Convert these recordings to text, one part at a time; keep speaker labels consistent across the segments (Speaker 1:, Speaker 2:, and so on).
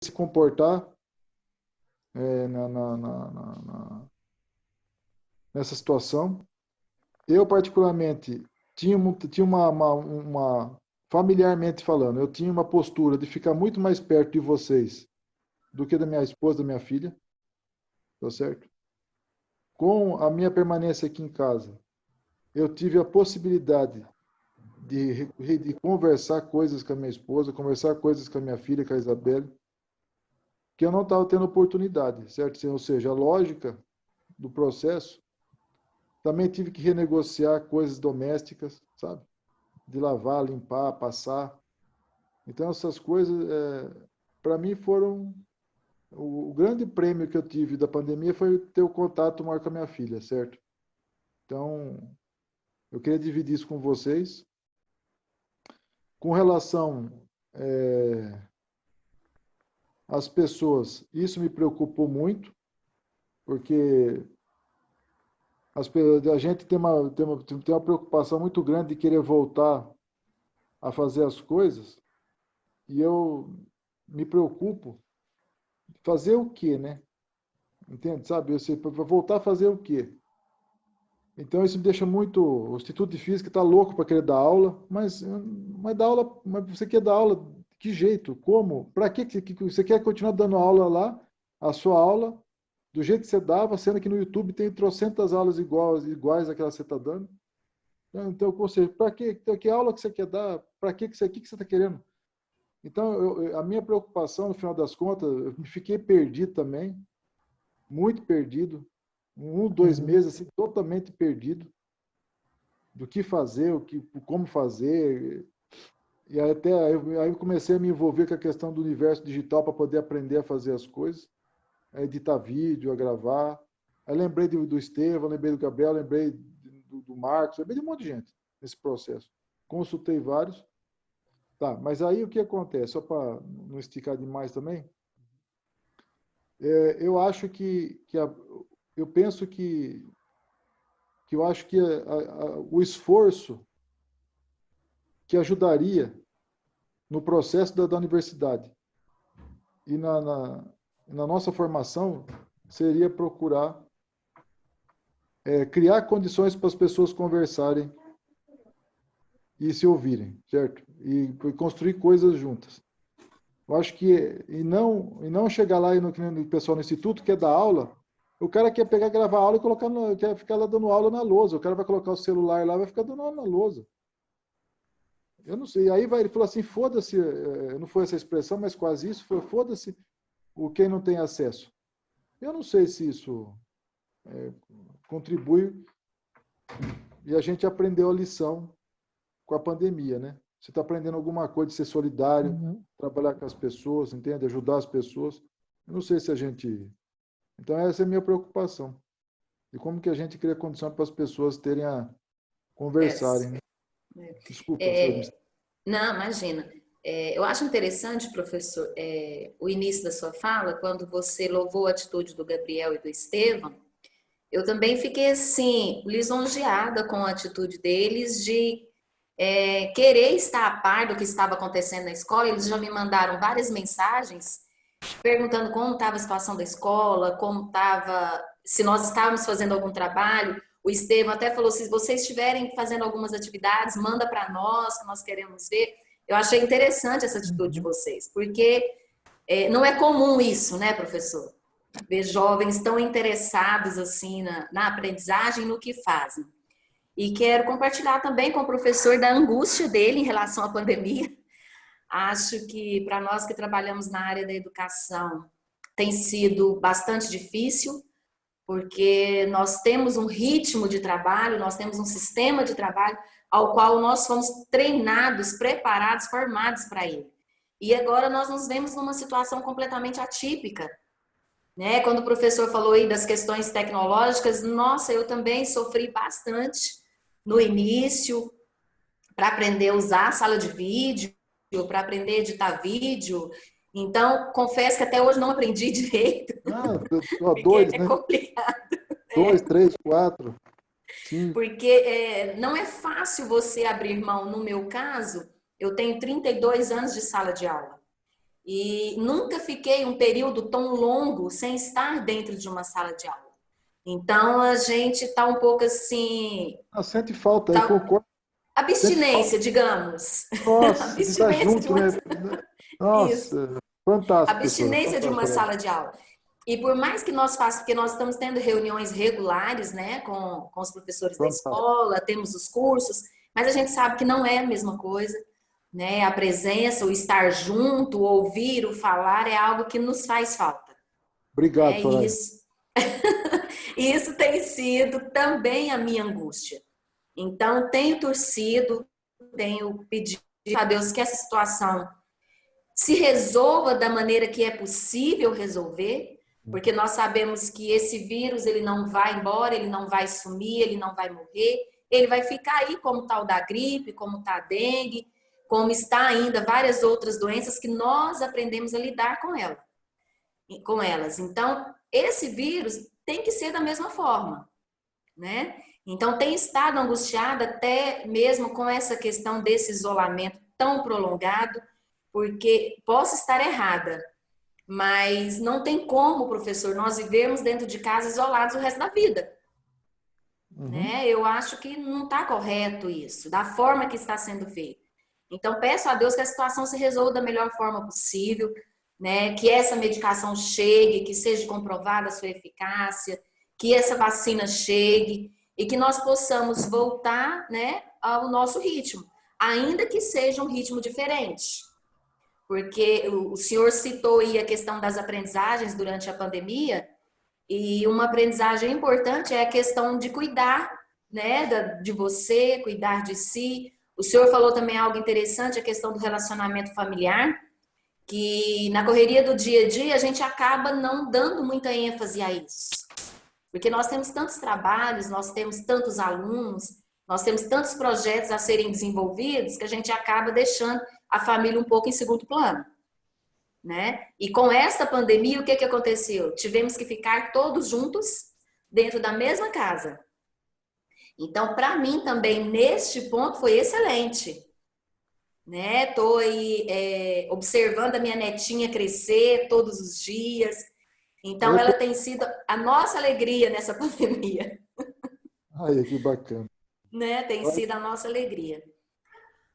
Speaker 1: se comportar nessa situação. Eu, particularmente, tinha familiarmente falando, eu tinha uma postura de ficar muito mais perto de vocês do que da minha esposa, da minha filha, tá certo? Com a minha permanência aqui em casa, eu tive a possibilidade de conversar coisas com a minha esposa, conversar coisas com a minha filha, com a Isabelle, que eu não estava tendo oportunidade, certo? Ou seja, a lógica do processo, também tive que renegociar coisas domésticas, sabe? De lavar, limpar, passar. Então, essas coisas, para mim, foram... O grande prêmio que eu tive da pandemia foi ter o contato maior com a minha filha, certo? Então, eu queria dividir isso com vocês. Com relação às pessoas, isso me preocupou muito, porque a gente tem uma preocupação muito grande de querer voltar a fazer as coisas, e eu me preocupo fazer o quê, né? Entende? Sabe? Para voltar a fazer o quê? Então isso me deixa muito... O Instituto de Física está louco para querer dar aula, mas dar aula, mas você quer dar aula de que jeito? Como? Para que você quer continuar dando aula lá, a sua aula, do jeito que você dava, sendo que no YouTube tem trocentas aulas iguais àquelas que você está dando? Então, ou seja, para que aula que você quer dar? Para que você está querendo? Então, a minha preocupação, no final das contas, eu me fiquei perdido também, muito perdido, 1, 2 meses, assim, totalmente perdido, do que fazer, como fazer. E aí eu comecei a me envolver com a questão do universo digital para poder aprender a fazer as coisas, a editar vídeo, a gravar. Aí lembrei do Estevão, lembrei do Gabriel, lembrei do Marcos, lembrei de um monte de gente nesse processo. Consultei vários. Tá, mas aí o que acontece? Só para não esticar demais também, eu acho eu penso que eu acho que o esforço que ajudaria no processo da universidade e na nossa formação seria procurar criar condições para as pessoas conversarem e se ouvirem, certo? E construir coisas juntas. Eu acho que, e não chegar lá e no pessoal no instituto quer dar aula, o cara quer pegar, gravar aula e quer ficar lá dando aula na lousa. O cara vai colocar o celular lá e vai ficar dando aula na lousa. Eu não sei. Aí ele falou assim, foda-se, não foi essa expressão, mas quase isso, foi foda-se quem não tem acesso. Eu não sei se isso contribui e a gente aprendeu a lição com a pandemia, né? Você está aprendendo alguma coisa de ser solidário, trabalhar com as pessoas, entende? Ajudar as pessoas. Eu não sei se a gente... Então, essa é a minha preocupação. E como que a gente cria condição para as pessoas terem a conversarem, né? Desculpa, senhor.
Speaker 2: Não, imagina. Eu acho interessante, professor, o início da sua fala, quando você louvou a atitude do Gabriel e do Estevão. Eu também fiquei, assim, lisonjeada com a atitude deles de querer estar a par do que estava acontecendo na escola. Eles já me mandaram várias mensagens perguntando como estava a situação da escola, como estava, se nós estávamos fazendo algum trabalho. O Estevam até falou, se vocês estiverem fazendo algumas atividades, manda para nós, que nós queremos ver. Eu achei interessante essa atitude de vocês, porque não é comum isso, né, professor? Ver jovens tão interessados assim na aprendizagem, no que fazem. E quero compartilhar também com o professor da angústia dele em relação à pandemia. Acho que para nós que trabalhamos na área da educação tem sido bastante difícil, porque nós temos um ritmo de trabalho, nós temos um sistema de trabalho ao qual nós fomos treinados, preparados, formados para ele. E agora nós nos vemos numa situação completamente atípica, né? Quando o professor falou aí das questões tecnológicas, nossa, eu também sofri bastante no início para aprender a usar a sala de vídeo, para aprender a editar vídeo. Então, confesso que até hoje não aprendi direito, porque
Speaker 1: Dois,
Speaker 2: é
Speaker 1: né?
Speaker 2: complicado.
Speaker 1: 2, 3, 4, 5.
Speaker 2: Porque não é fácil você abrir mão. No meu caso, eu tenho 32 anos de sala de aula. E nunca fiquei um período tão longo sem estar dentro de uma sala de aula. Então, a gente está um pouco assim,
Speaker 1: Ah, sente falta, eu
Speaker 2: tá,
Speaker 1: concordo. Sente falta.
Speaker 2: abstinência, digamos.
Speaker 1: Nossa, de estar
Speaker 2: Abstinência de
Speaker 1: junto,
Speaker 2: uma...
Speaker 1: né?
Speaker 2: Isso.
Speaker 1: Nossa, fantástico, professora.
Speaker 2: Abstinência de uma
Speaker 1: Fantástico.
Speaker 2: sala de aula. E por mais que nós façamos, porque nós estamos tendo reuniões regulares, né, com os professores da
Speaker 1: Fantástico.
Speaker 2: escola, temos os cursos, mas a gente sabe que não é a mesma coisa, né? A presença, o estar junto, o ouvir, o falar é algo que nos faz falta,
Speaker 1: Obrigado,
Speaker 2: né? E
Speaker 1: Soraya.
Speaker 2: isso tem sido também a minha angústia. Então, tenho torcido, tenho pedido a Deus que essa situação se resolva da maneira que é possível resolver, porque nós sabemos que esse vírus ele não vai embora, ele não vai sumir, ele não vai morrer, ele vai ficar aí como tal da gripe, como está a dengue, como está ainda várias outras doenças que nós aprendemos a lidar com elas. Então, esse vírus tem que ser da mesma forma, né? Então, tem estado angustiada até mesmo com essa questão desse isolamento tão prolongado, porque posso estar errada, mas não tem como, professor, nós vivermos dentro de casa isolados o resto da vida,
Speaker 1: Uhum.
Speaker 2: né? Eu acho que não está correto isso, da forma que está sendo feito. Então, peço a Deus que a situação se resolva da melhor forma possível, né? Que essa medicação chegue, que seja comprovada a sua eficácia, que essa vacina chegue e que nós possamos voltar, né, ao nosso ritmo, ainda que seja um ritmo diferente. Porque o senhor citou aí a questão das aprendizagens durante a pandemia, e uma aprendizagem importante é a questão de cuidar, né, de você, cuidar de si. O senhor falou também algo interessante, a questão do relacionamento familiar, que na correria do dia a dia a gente acaba não dando muita ênfase a isso. Porque nós temos tantos trabalhos, nós temos tantos alunos, nós temos tantos projetos a serem desenvolvidos que a gente acaba deixando a família um pouco em segundo plano, né? E com essa pandemia, o que que aconteceu? Tivemos que ficar todos juntos dentro da mesma casa. Então, para mim também neste ponto foi excelente, né? Tô aí observando a minha netinha crescer todos os dias. Então,
Speaker 1: Eu
Speaker 2: ela
Speaker 1: tô...
Speaker 2: tem sido a nossa alegria nessa pandemia,
Speaker 1: Ai, que bacana.
Speaker 2: né? Tem sido a nossa alegria.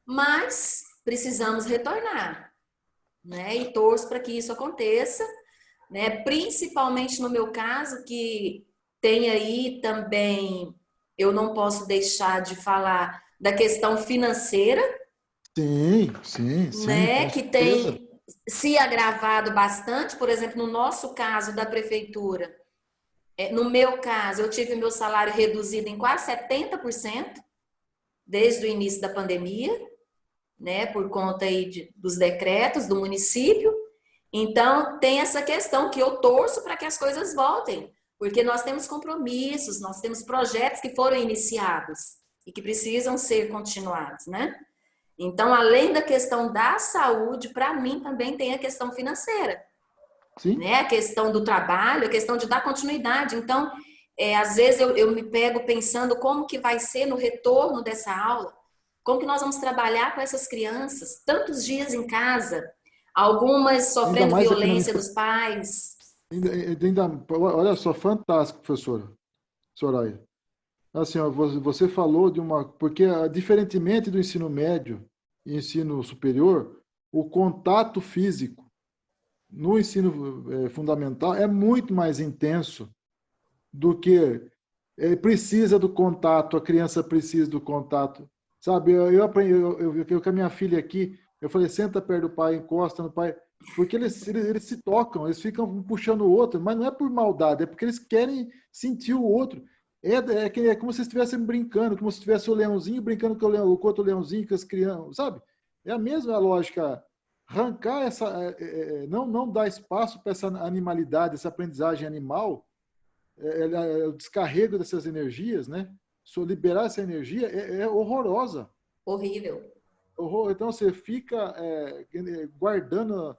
Speaker 2: Mas precisamos retornar, né? E torço para que isso aconteça, né? Principalmente no meu caso, que tem aí também, eu não posso deixar de falar da questão financeira,
Speaker 1: Sim, sim, sim,
Speaker 2: né?
Speaker 1: com
Speaker 2: Que
Speaker 1: certeza.
Speaker 2: tem se agravado bastante, por exemplo, no nosso caso da prefeitura. No meu caso, eu tive meu salário reduzido em quase 70% desde o início da pandemia, né? Por conta aí dos decretos do município. Então, tem essa questão que eu torço para que as coisas voltem, porque nós temos compromissos, nós temos projetos que foram iniciados e que precisam ser continuados, né? Então, além da questão da saúde, para mim também tem a questão financeira,
Speaker 1: Sim,
Speaker 2: né? A questão do trabalho, a questão de dar continuidade. Então, às vezes eu me pego pensando como que vai ser no retorno dessa aula, como que nós vamos trabalhar com essas crianças, tantos dias em casa, algumas
Speaker 1: ainda
Speaker 2: sofrendo
Speaker 1: mais aqui na minha
Speaker 2: violência dos pais.
Speaker 1: olha só, fantástico, professora Soraya. Assim, ó, você falou de uma, porque diferentemente do ensino médio e ensino superior, o contato físico no ensino fundamental é muito mais intenso do que precisa do contato, a criança precisa do contato. Sabe, eu aprendi, eu com a minha filha aqui, eu falei, senta perto do pai, encosta no pai, porque eles se tocam, eles ficam um puxando o outro, mas não é por maldade, é porque eles querem sentir o outro. É como se estivessem brincando, como se tivesse o leãozinho brincando com o outro leãozinho, com as crianças, sabe? É a mesma lógica. Arrancar essa, não dar espaço para essa animalidade, essa aprendizagem animal, o descarrego dessas energias, né? Liberar essa energia é horrorosa.
Speaker 2: Horrível.
Speaker 1: Então você fica guardando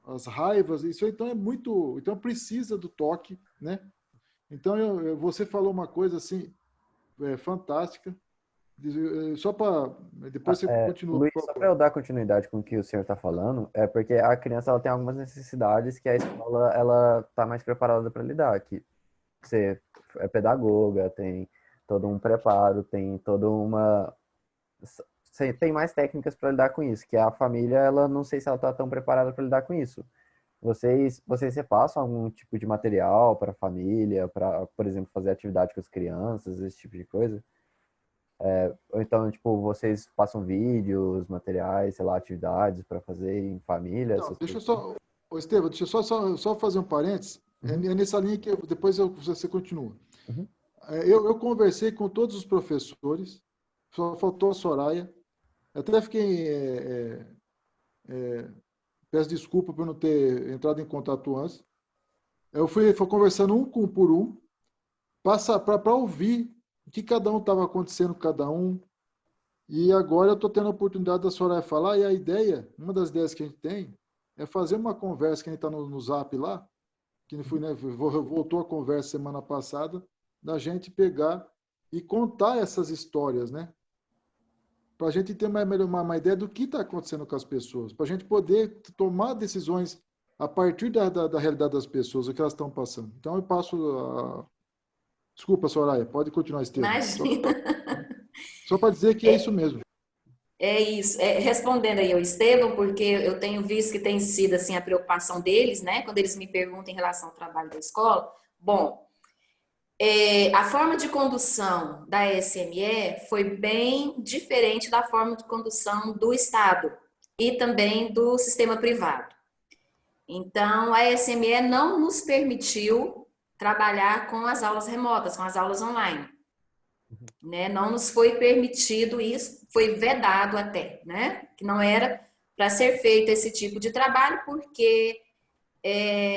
Speaker 1: as raivas, isso então é muito. Então precisa do toque, né? Então você falou uma coisa assim fantástica. Só para... Depois você continua,
Speaker 3: Luiz,
Speaker 1: por
Speaker 3: só para
Speaker 1: favor.
Speaker 3: eu dar continuidade com o que o senhor está falando, é porque a criança ela tem algumas necessidades que a escola ela está mais preparada para lidar, que você é pedagoga, tem todo um preparo, tem toda uma... Você tem mais técnicas para lidar com isso, que a família, ela não sei se ela está tão preparada para lidar com isso. Vocês repassam algum tipo de material para a família, para, por exemplo, fazer atividade com as crianças, esse tipo de coisa? Ou então, tipo, vocês passam vídeos, materiais, sei lá, atividades para fazer em família,
Speaker 1: Então,
Speaker 3: essas
Speaker 1: deixa eu
Speaker 3: coisas?
Speaker 1: só... Ô, Estevam, deixa eu só fazer um parênteses. É
Speaker 3: Uhum,
Speaker 1: nessa linha que você continua.
Speaker 3: uhum,
Speaker 1: Eu conversei com todos os professores, só faltou a Soraya. Até fiquei... peço desculpa por não ter entrado em contato antes. Eu fui conversando por um, para ouvir o que cada um estava acontecendo com cada um. E agora eu estou tendo a oportunidade da Soraya falar, e a ideia, uma das ideias que a gente tem, é fazer uma conversa que a gente está no Zap lá, que foi, né, voltou a conversa semana passada, da gente pegar e contar essas histórias, né? Para a gente ter uma ideia do que está acontecendo com as pessoas, para a gente poder tomar decisões a partir da realidade das pessoas, o que elas estão passando. Então eu passo a... Desculpa, Soraya, pode continuar, Estevam.
Speaker 2: Imagina.
Speaker 1: Só para dizer que é isso mesmo.
Speaker 2: É isso. Respondendo aí ao Estevam, porque eu tenho visto que tem sido assim a preocupação deles, né? Quando eles me perguntam em relação ao trabalho da escola. Bom, a forma de condução da SME foi bem diferente da forma de condução do Estado e também do sistema privado. Então, a SME não nos permitiu trabalhar com as aulas remotas, com as aulas online. Né? Não nos foi permitido isso, foi vedado até, né? Que não era para ser feito esse tipo de trabalho, porque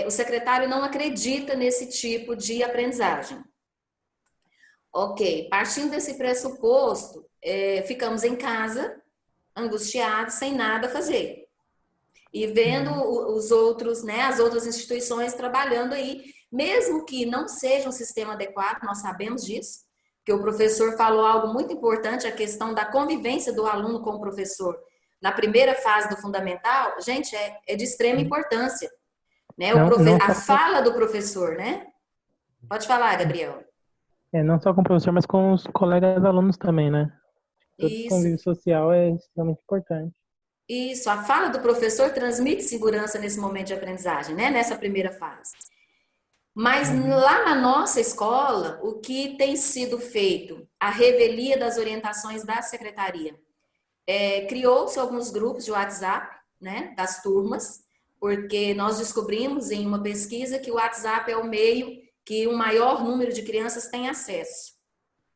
Speaker 2: o secretário não acredita nesse tipo de aprendizagem. Ok, partindo desse pressuposto, ficamos em casa, angustiados, sem nada a fazer. E vendo os outros, né, as outras instituições trabalhando aí, mesmo que não seja um sistema adequado, nós sabemos disso, que o professor falou algo muito importante, a questão da convivência do aluno com o professor. Na primeira fase do fundamental, gente, é de extrema importância, né? A fala do professor, né? Pode falar, Gabriel.
Speaker 4: Não só com o professor, mas com os colegas alunos também, né? Todo esse
Speaker 2: Isso.
Speaker 4: convívio social é extremamente importante.
Speaker 2: Isso, a fala do professor transmite segurança nesse momento de aprendizagem, né? Nessa primeira fase. Mas lá na nossa escola, o que tem sido feito? A revelia das orientações da secretaria. Criou-se alguns grupos de WhatsApp, né? Das turmas, porque nós descobrimos em uma pesquisa que o WhatsApp é o meio que o maior número de crianças tem acesso,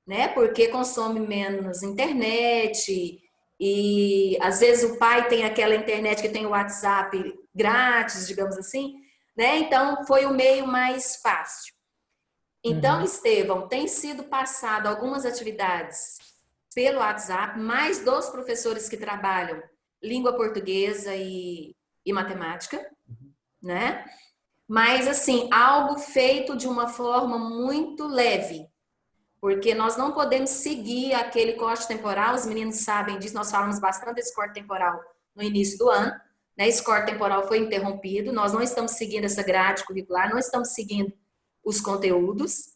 Speaker 2: né? Porque consome menos internet e às vezes o pai tem aquela internet que tem o WhatsApp grátis, digamos assim, né? Então foi o meio mais fácil. Então, Estevão, tem sido passado algumas atividades pelo WhatsApp, mais dos professores que trabalham língua portuguesa e matemática, né? Mas assim, algo feito de uma forma muito leve, porque nós não podemos seguir aquele corte temporal, os meninos sabem disso, nós falamos bastante desse corte temporal no início do ano, né? Esse corte temporal foi interrompido, nós não estamos seguindo essa grade curricular, não estamos seguindo os conteúdos,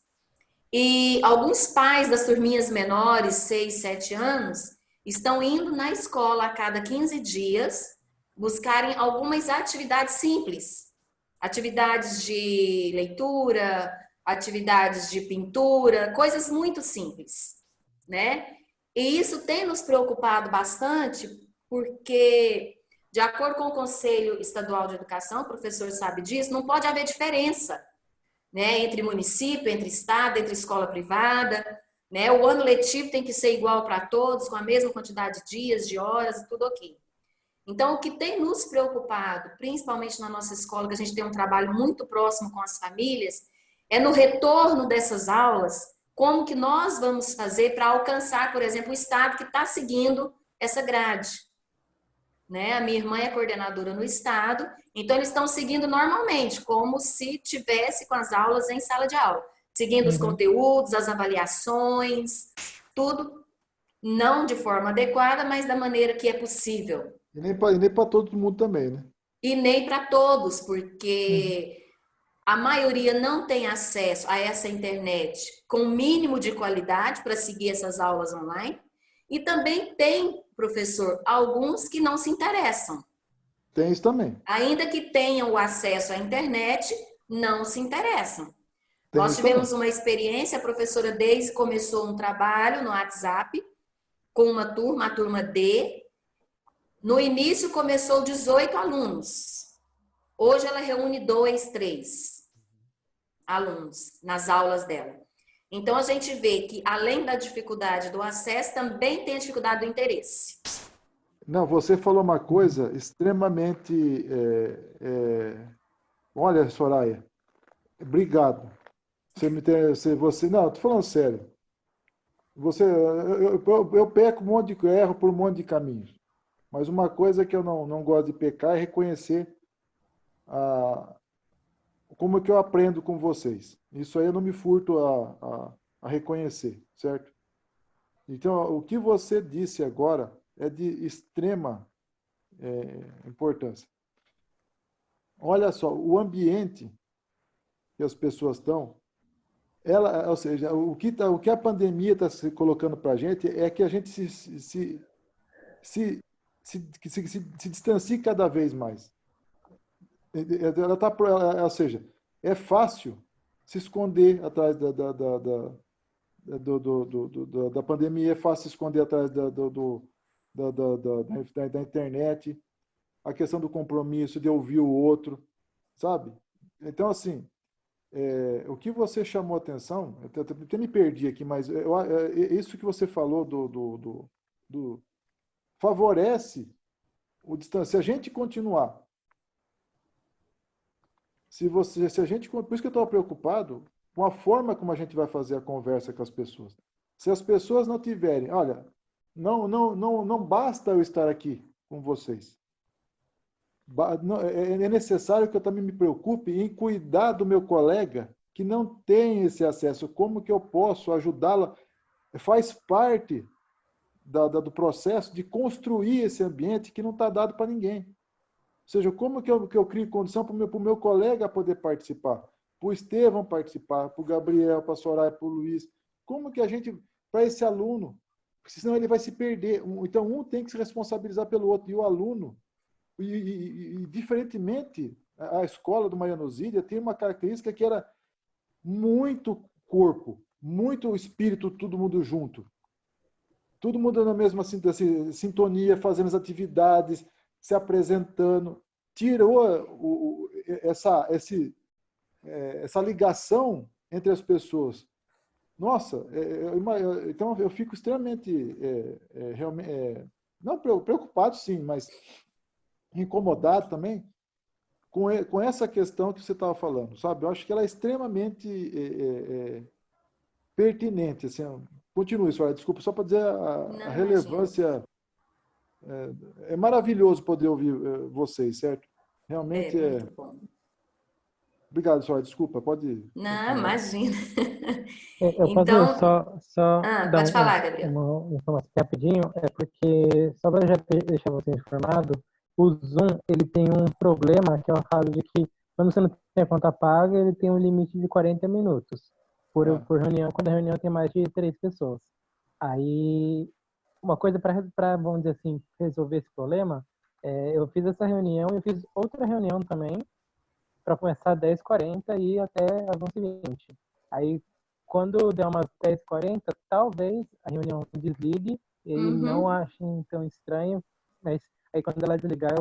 Speaker 2: e alguns pais das turminhas menores, 6, 7 anos, estão indo na escola a cada 15 dias buscarem algumas atividades simples, atividades de leitura, atividades de pintura, coisas muito simples, né? E isso tem nos preocupado bastante, porque, de acordo com o Conselho Estadual de Educação, o professor sabe disso, não pode haver diferença, né, entre município, entre estado, entre escola privada, né? O ano letivo tem que ser igual para todos, com a mesma quantidade de dias, de horas, tudo ok. Então, o que tem nos preocupado, principalmente na nossa escola, que a gente tem um trabalho muito próximo com as famílias, é no retorno dessas aulas, como que nós vamos fazer para alcançar, por exemplo, o estado que está seguindo essa grade. Né? A minha irmã é coordenadora no estado, então eles estão seguindo normalmente, como se tivesse com as aulas em sala de aula, seguindo os conteúdos, as avaliações, tudo não de forma adequada, mas da maneira que é possível.
Speaker 1: E nem para todo mundo também, né?
Speaker 2: E nem para todos,
Speaker 4: Uhum.
Speaker 2: porque a maioria não tem acesso a essa internet com o mínimo de qualidade para seguir essas aulas online. E também tem, professor, alguns que não se interessam.
Speaker 1: Tem isso também.
Speaker 2: Ainda que tenham o acesso à internet, não se interessam.
Speaker 1: Tem
Speaker 2: Nós
Speaker 1: isso também.
Speaker 2: tivemos uma experiência, a professora Deise começou um trabalho no WhatsApp com uma turma, a turma D. No início começou 18 alunos. Hoje ela reúne 2, 3 alunos nas aulas dela. Então a gente vê que além da dificuldade do acesso, também tem a dificuldade do interesse.
Speaker 1: Não, você falou uma coisa extremamente. Olha, Soraya, obrigado. Você, não, estou falando sério. Eu peco um monte de erro por um monte de caminhos. Mas uma coisa que eu não gosto de pecar é reconhecer como que eu aprendo com vocês. Isso aí eu não me furto a reconhecer, certo? Então, o que você disse agora é de extrema importância. Olha só, o ambiente que as pessoas estão, ou seja, o que a pandemia está se colocando para a gente é que a gente se distancie cada vez mais. Ou seja, é fácil se esconder atrás da pandemia, é fácil se esconder atrás da internet, a questão do compromisso, de ouvir o outro, sabe? Então, assim, o que você chamou a atenção, eu até me perdi aqui, mas isso que você falou favorece o distanciamento. Se a gente continuar, se a gente, por isso que eu estou preocupado com a forma como a gente vai fazer a conversa com as pessoas. Se as pessoas não tiverem, olha, não basta eu estar aqui com vocês. É necessário que eu também me preocupe em cuidar do meu colega que não tem esse acesso. Como que eu posso ajudá-la? Faz parte do processo de construir esse ambiente que não está dado para ninguém. Ou seja, como que eu crio condição para o meu colega poder participar? Para o Estevão participar, para o Gabriel, para a Soraya, para o Luiz. Como que a gente, para esse aluno, porque senão ele vai se perder. Então, um tem que se responsabilizar pelo outro. E o aluno, diferentemente, a escola do Mariano Zília tem uma característica que era muito corpo, muito espírito, todo mundo junto. Todo mundo na mesma sintonia, fazendo as atividades, se apresentando. Tirou essa ligação entre as pessoas. Nossa, então eu fico extremamente, não preocupado, sim, mas incomodado também com essa questão que você estava falando, sabe? Eu acho que ela é extremamente pertinente. Assim, continue, Soraya, desculpa, só para dizer a
Speaker 2: Não, imagina.
Speaker 1: relevância. É maravilhoso poder ouvir vocês, certo?
Speaker 2: É
Speaker 1: Realmente é.
Speaker 2: muito bom.
Speaker 1: Obrigado, Soraya, desculpa, pode
Speaker 2: Não,
Speaker 1: continuar.
Speaker 2: imagina.
Speaker 4: Eu posso
Speaker 2: Então,
Speaker 4: só dar
Speaker 2: pode falar, Gabriel.
Speaker 4: uma informação rapidinho, porque só para já deixar você informado, o Zoom ele tem um problema que é o caso de que quando você não tem a conta paga, ele tem um limite de 40 minutos por reunião, quando a reunião tem mais de 3 pessoas. Aí, uma coisa para, vamos dizer assim, resolver esse problema, eu fiz essa reunião e eu fiz outra reunião também, para começar às 10h40 e ir até às 11h20. Aí, quando der umas 10h40, talvez a reunião desligue, ele não
Speaker 2: Uhum.
Speaker 4: ache tão estranho, mas aí quando ela desligar,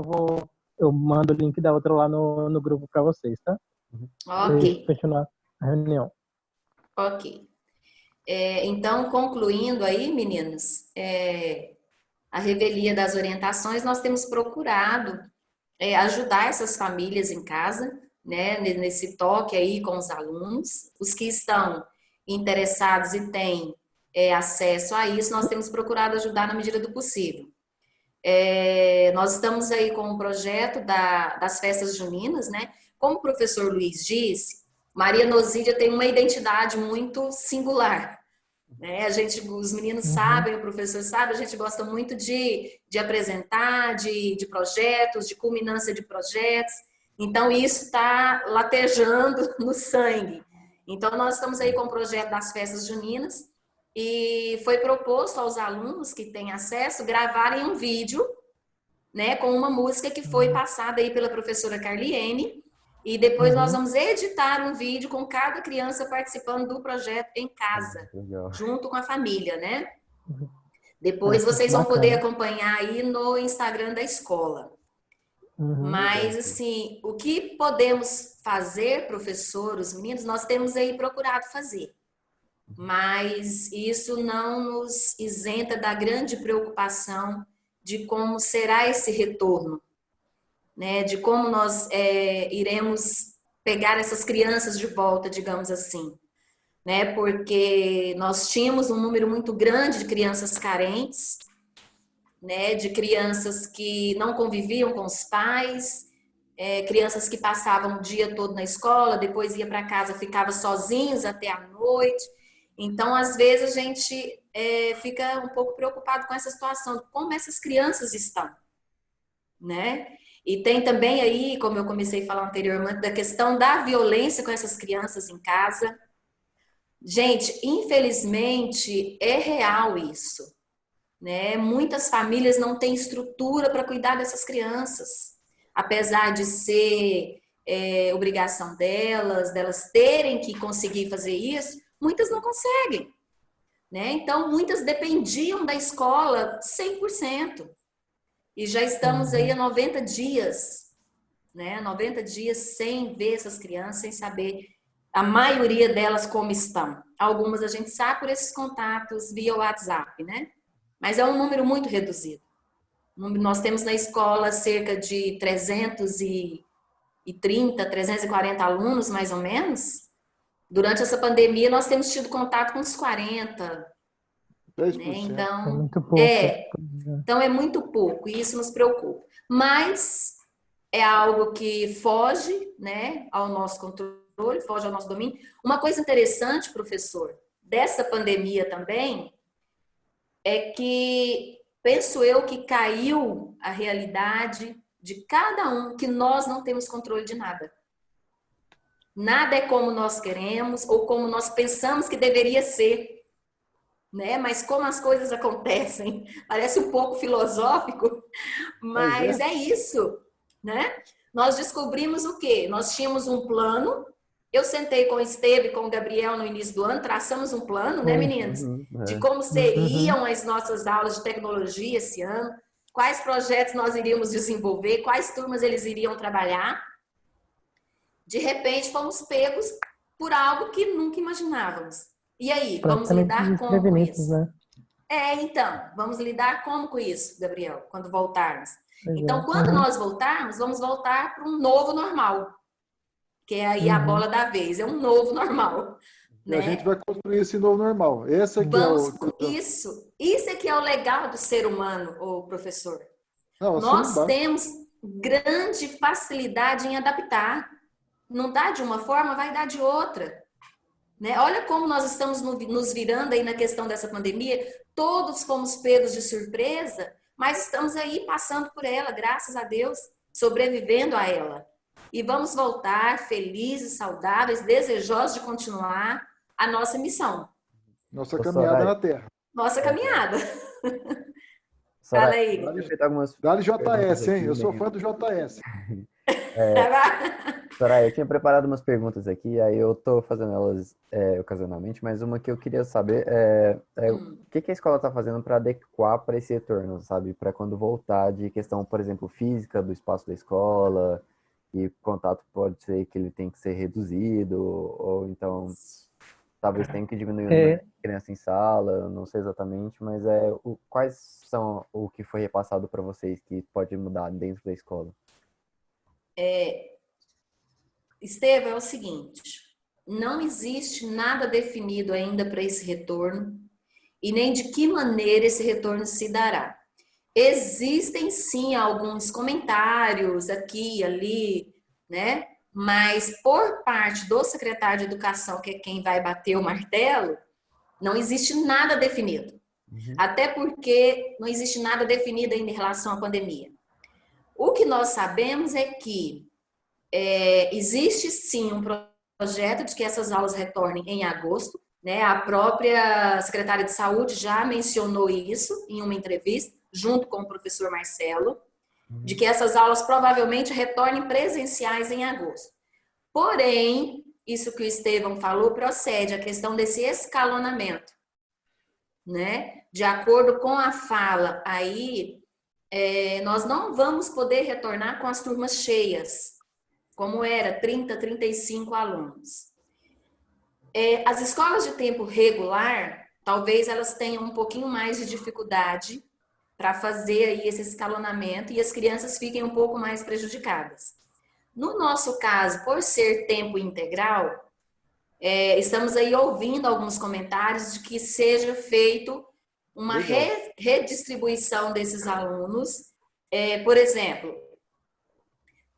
Speaker 4: eu mando o link da outra lá no grupo para vocês, tá?
Speaker 2: Ok,
Speaker 4: E continuar a reunião.
Speaker 2: ok. Então, concluindo aí, meninas, a revelia das orientações, nós temos procurado ajudar essas famílias em casa, né, nesse toque aí com os alunos. Os que estão interessados e têm acesso a isso, nós temos procurado ajudar na medida do possível. Nós estamos aí com um projeto das festas juninas, né? Como o professor Luiz disse, Maria Nozídia tem uma identidade muito singular. né? Os meninos
Speaker 4: Uhum.
Speaker 2: sabem, o professor sabe, a gente gosta muito de apresentar, de projetos, de culminância de projetos. Então, isso está latejando no sangue. Então, nós estamos aí com o projeto das festas juninas e foi proposto aos alunos que têm acesso gravarem um vídeo, né, com uma música que foi passada aí pela professora Carliene, e depois nós vamos editar um vídeo com cada criança participando do projeto em casa,
Speaker 3: Legal.
Speaker 2: junto com a família, né?
Speaker 4: Parece
Speaker 2: Depois vocês vão
Speaker 4: bacana.
Speaker 2: poder acompanhar aí no Instagram da escola.
Speaker 4: Uhum.
Speaker 2: Mas, assim, o que podemos fazer, professor, os meninos, nós temos aí procurado fazer. Mas isso não nos isenta da grande preocupação de como será esse retorno, né? De como nós iremos pegar essas crianças de volta, digamos assim, né? Porque nós tínhamos um número muito grande de crianças carentes, né? De crianças que não conviviam com os pais, crianças que passavam o dia todo na escola, depois ia para casa, ficava sozinhos até a noite. Então, às vezes, a gente fica um pouco preocupado com essa situação, como essas crianças estão, né? E tem também aí, como eu comecei a falar anteriormente, da questão da violência com essas crianças em casa. Gente, infelizmente, é real isso, né? Muitas famílias não têm estrutura para cuidar dessas crianças, apesar de ser obrigação delas terem que conseguir fazer isso, muitas não conseguem, né? Então, muitas dependiam da escola 100%. E já estamos aí há 90 dias, né? 90 dias sem ver essas crianças, sem saber a maioria delas como estão. Algumas a gente sabe por esses contatos via WhatsApp, né? Mas é um número muito reduzido. Nós temos na escola cerca de 330, 340 alunos, mais ou menos. Durante essa pandemia, nós temos tido contato com uns 40,
Speaker 1: 10%.
Speaker 2: né?
Speaker 4: É muito pouco.
Speaker 2: Então é muito pouco e isso nos preocupa. Mas é algo que foge, né, ao nosso controle, foge ao nosso domínio. Uma coisa interessante, professor, dessa pandemia também, é que penso eu que caiu a realidade de cada um, que nós não temos controle de nada. Nada é como nós queremos ou como nós pensamos que deveria ser, né? Mas como as coisas acontecem, parece um pouco filosófico, mas é isso, né? Nós descobrimos o quê? Nós tínhamos um plano. Eu sentei com o Esteve e com o Gabriel no início do ano, traçamos um plano, né, meninas? De como seriam as nossas aulas de tecnologia esse ano, quais projetos nós iríamos desenvolver, quais turmas eles iriam trabalhar. De repente, fomos pegos por algo que nunca imaginávamos. E aí, vamos lidar como com isso?
Speaker 4: Né?
Speaker 2: Então, vamos lidar como com isso, Gabriel, quando voltarmos? Então, quando nós voltarmos, vamos voltar para um novo normal, que é aí a bola da vez, é um novo normal.
Speaker 1: E
Speaker 2: né?
Speaker 1: a gente vai construir esse novo normal. Esse aqui
Speaker 2: Isso é que é o legal do ser humano, ô professor.
Speaker 1: Não,
Speaker 2: nós temos grande facilidade em adaptar. Não dá de uma forma, vai dar de outra. Né? Olha como nós estamos nos virando aí na questão dessa pandemia. Todos fomos pegos de surpresa, mas estamos aí passando por ela, graças a Deus, sobrevivendo a ela. E vamos voltar felizes, saudáveis, desejosos de continuar a nossa missão.
Speaker 1: Nossa caminhada na Terra.
Speaker 2: Nossa caminhada. Fala aí.
Speaker 1: Dá-lhe JS, hein? Eu sou fã do JS.
Speaker 3: Soraya, eu tinha preparado umas perguntas aqui, aí eu tô fazendo elas ocasionalmente, mas uma que eu queria saber o que a escola está fazendo para adequar para esse retorno, sabe? Para quando voltar de questão, por exemplo, física do espaço da escola, e o contato pode ser que ele tem que ser reduzido, ou então talvez tenha que diminuir o número de criança em sala, não sei exatamente, mas quais são o que foi repassado para vocês que pode mudar dentro da escola?
Speaker 2: Estevão, é o seguinte, não existe nada definido ainda para esse retorno e nem de que maneira esse retorno se dará. Existem sim alguns comentários aqui e ali, né? Mas por parte do secretário de Educação, que é quem vai bater o martelo, Não existe nada definido. Até porque não existe nada definido ainda em relação à pandemia. O que nós sabemos é que existe sim um projeto de que essas aulas retornem em agosto, né? A própria secretária de Saúde já mencionou isso em uma entrevista, junto com o professor Marcelo, de que essas aulas provavelmente retornem presenciais em agosto. Porém, isso que o Estevão falou procede, a questão desse escalonamento, né? De acordo com a fala aí, nós não vamos poder retornar com as turmas cheias, como era 30, 35 alunos. As escolas de tempo regular, talvez elas tenham um pouquinho mais de dificuldade para fazer aí esse escalonamento e as crianças fiquem um pouco mais prejudicadas. No nosso caso, por ser tempo integral, estamos aí ouvindo alguns comentários de que seja feito uma redistribuição desses alunos. Por exemplo,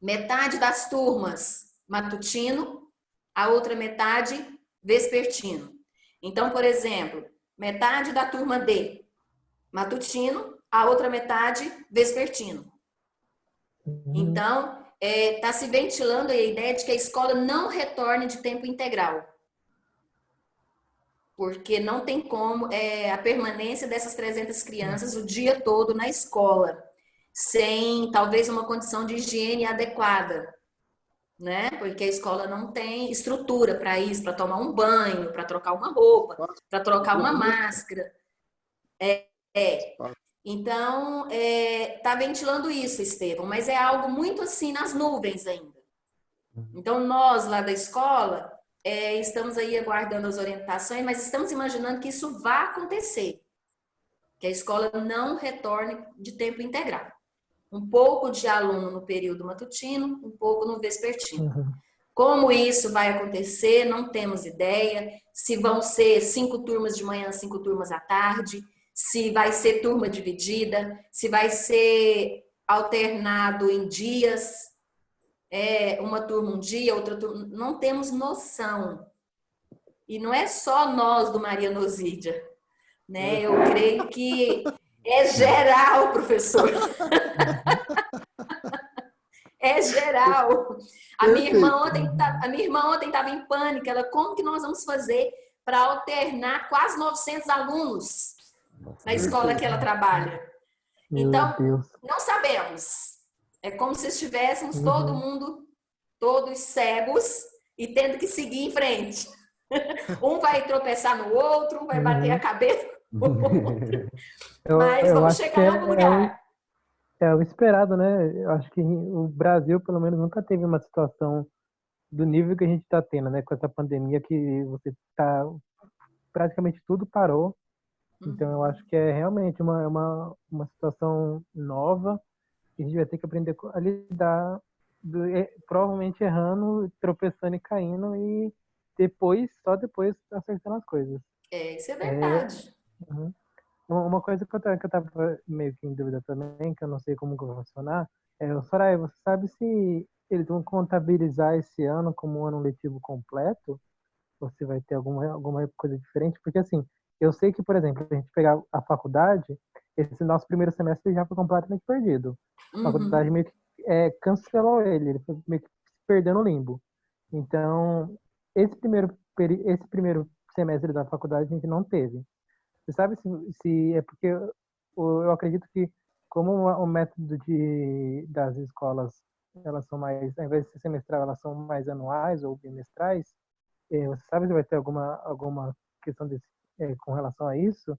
Speaker 2: metade das turmas matutino, a outra metade vespertino. Então, por exemplo, metade da turma D matutino, a outra metade vespertino. Então, está se ventilando a ideia de que a escola não retorne de tempo integral. Porque não tem como a permanência dessas 300 crianças o dia todo na escola, sem talvez uma condição de higiene adequada, né? Porque a escola não tem estrutura para isso, para tomar um banho, para trocar uma roupa, para trocar uma máscara. Então, está ventilando isso, Estevão, mas é algo muito assim nas nuvens ainda. Então, nós lá da escola estamos aí aguardando as orientações, mas estamos imaginando que isso vá acontecer, que a escola não retorne de tempo integral. Um pouco de aluno no período matutino, um pouco no vespertino. Como isso vai acontecer, não temos ideia. Se vão ser 5 turmas de manhã, 5 turmas à tarde, se vai ser turma dividida, se vai ser alternado em dias, uma turma um dia, outra turma, não temos noção. E não é só nós do Maria Nosídia, né? Eu creio que é geral, professor. É geral. A minha irmã ontem estava em pânico. Ela, como que nós vamos fazer para alternar quase 900 alunos na escola que ela trabalha? Então, não sabemos. É como se estivéssemos todo mundo, todos cegos e tendo que seguir em frente. Um vai tropeçar no outro, um vai bater a cabeça no outro. Mas vamos chegar em algum lugar.
Speaker 4: É o esperado, né? Eu acho que o Brasil, pelo menos, nunca teve uma situação do nível que a gente está tendo, né? Com essa pandemia que praticamente tudo parou. Então, eu acho que é realmente uma situação nova que a gente vai ter que aprender a lidar, provavelmente errando, tropeçando e caindo e só depois acertando as coisas.
Speaker 2: Isso é verdade.
Speaker 4: Uma coisa que eu estava meio que em dúvida também, que eu não sei como que vai funcionar, Soraya, você sabe se eles vão contabilizar esse ano como um ano letivo completo? Ou se vai ter alguma coisa diferente? Porque assim, eu sei que, por exemplo, a gente pegar a faculdade, esse nosso primeiro semestre já foi completamente perdido. A faculdade meio que cancelou ele foi meio que se perdeu no limbo. Então, esse primeiro semestre da faculdade a gente não teve. Você sabe se é porque eu acredito que como o método das escolas, elas são mais, ao invés de ser semestral, elas são mais anuais ou bimestrais, você sabe se vai ter alguma questão com relação a isso?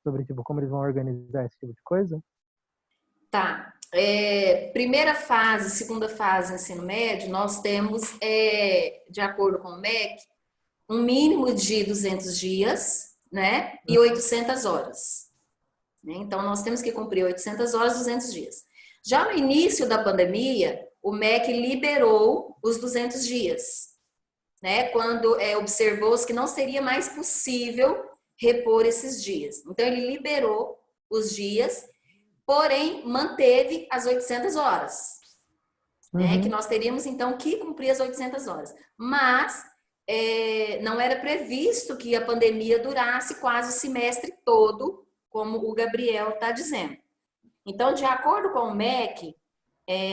Speaker 4: Sobre tipo, como eles vão organizar esse tipo de coisa?
Speaker 2: Tá. Primeira fase, segunda fase do ensino médio, nós temos, de acordo com o MEC, um mínimo de 200 dias, né? E 800 horas. Então, nós temos que cumprir 800 horas, 200 dias. Já no início da pandemia, o MEC liberou os 200 dias, né? Quando observou-se que não seria mais possível repor esses dias. Então, ele liberou os dias, porém, manteve as 800 horas. Né? Que nós teríamos, então, que cumprir as 800 horas. Mas não era previsto que a pandemia durasse quase o semestre todo, como o Gabriel está dizendo. Então, de acordo com o MEC,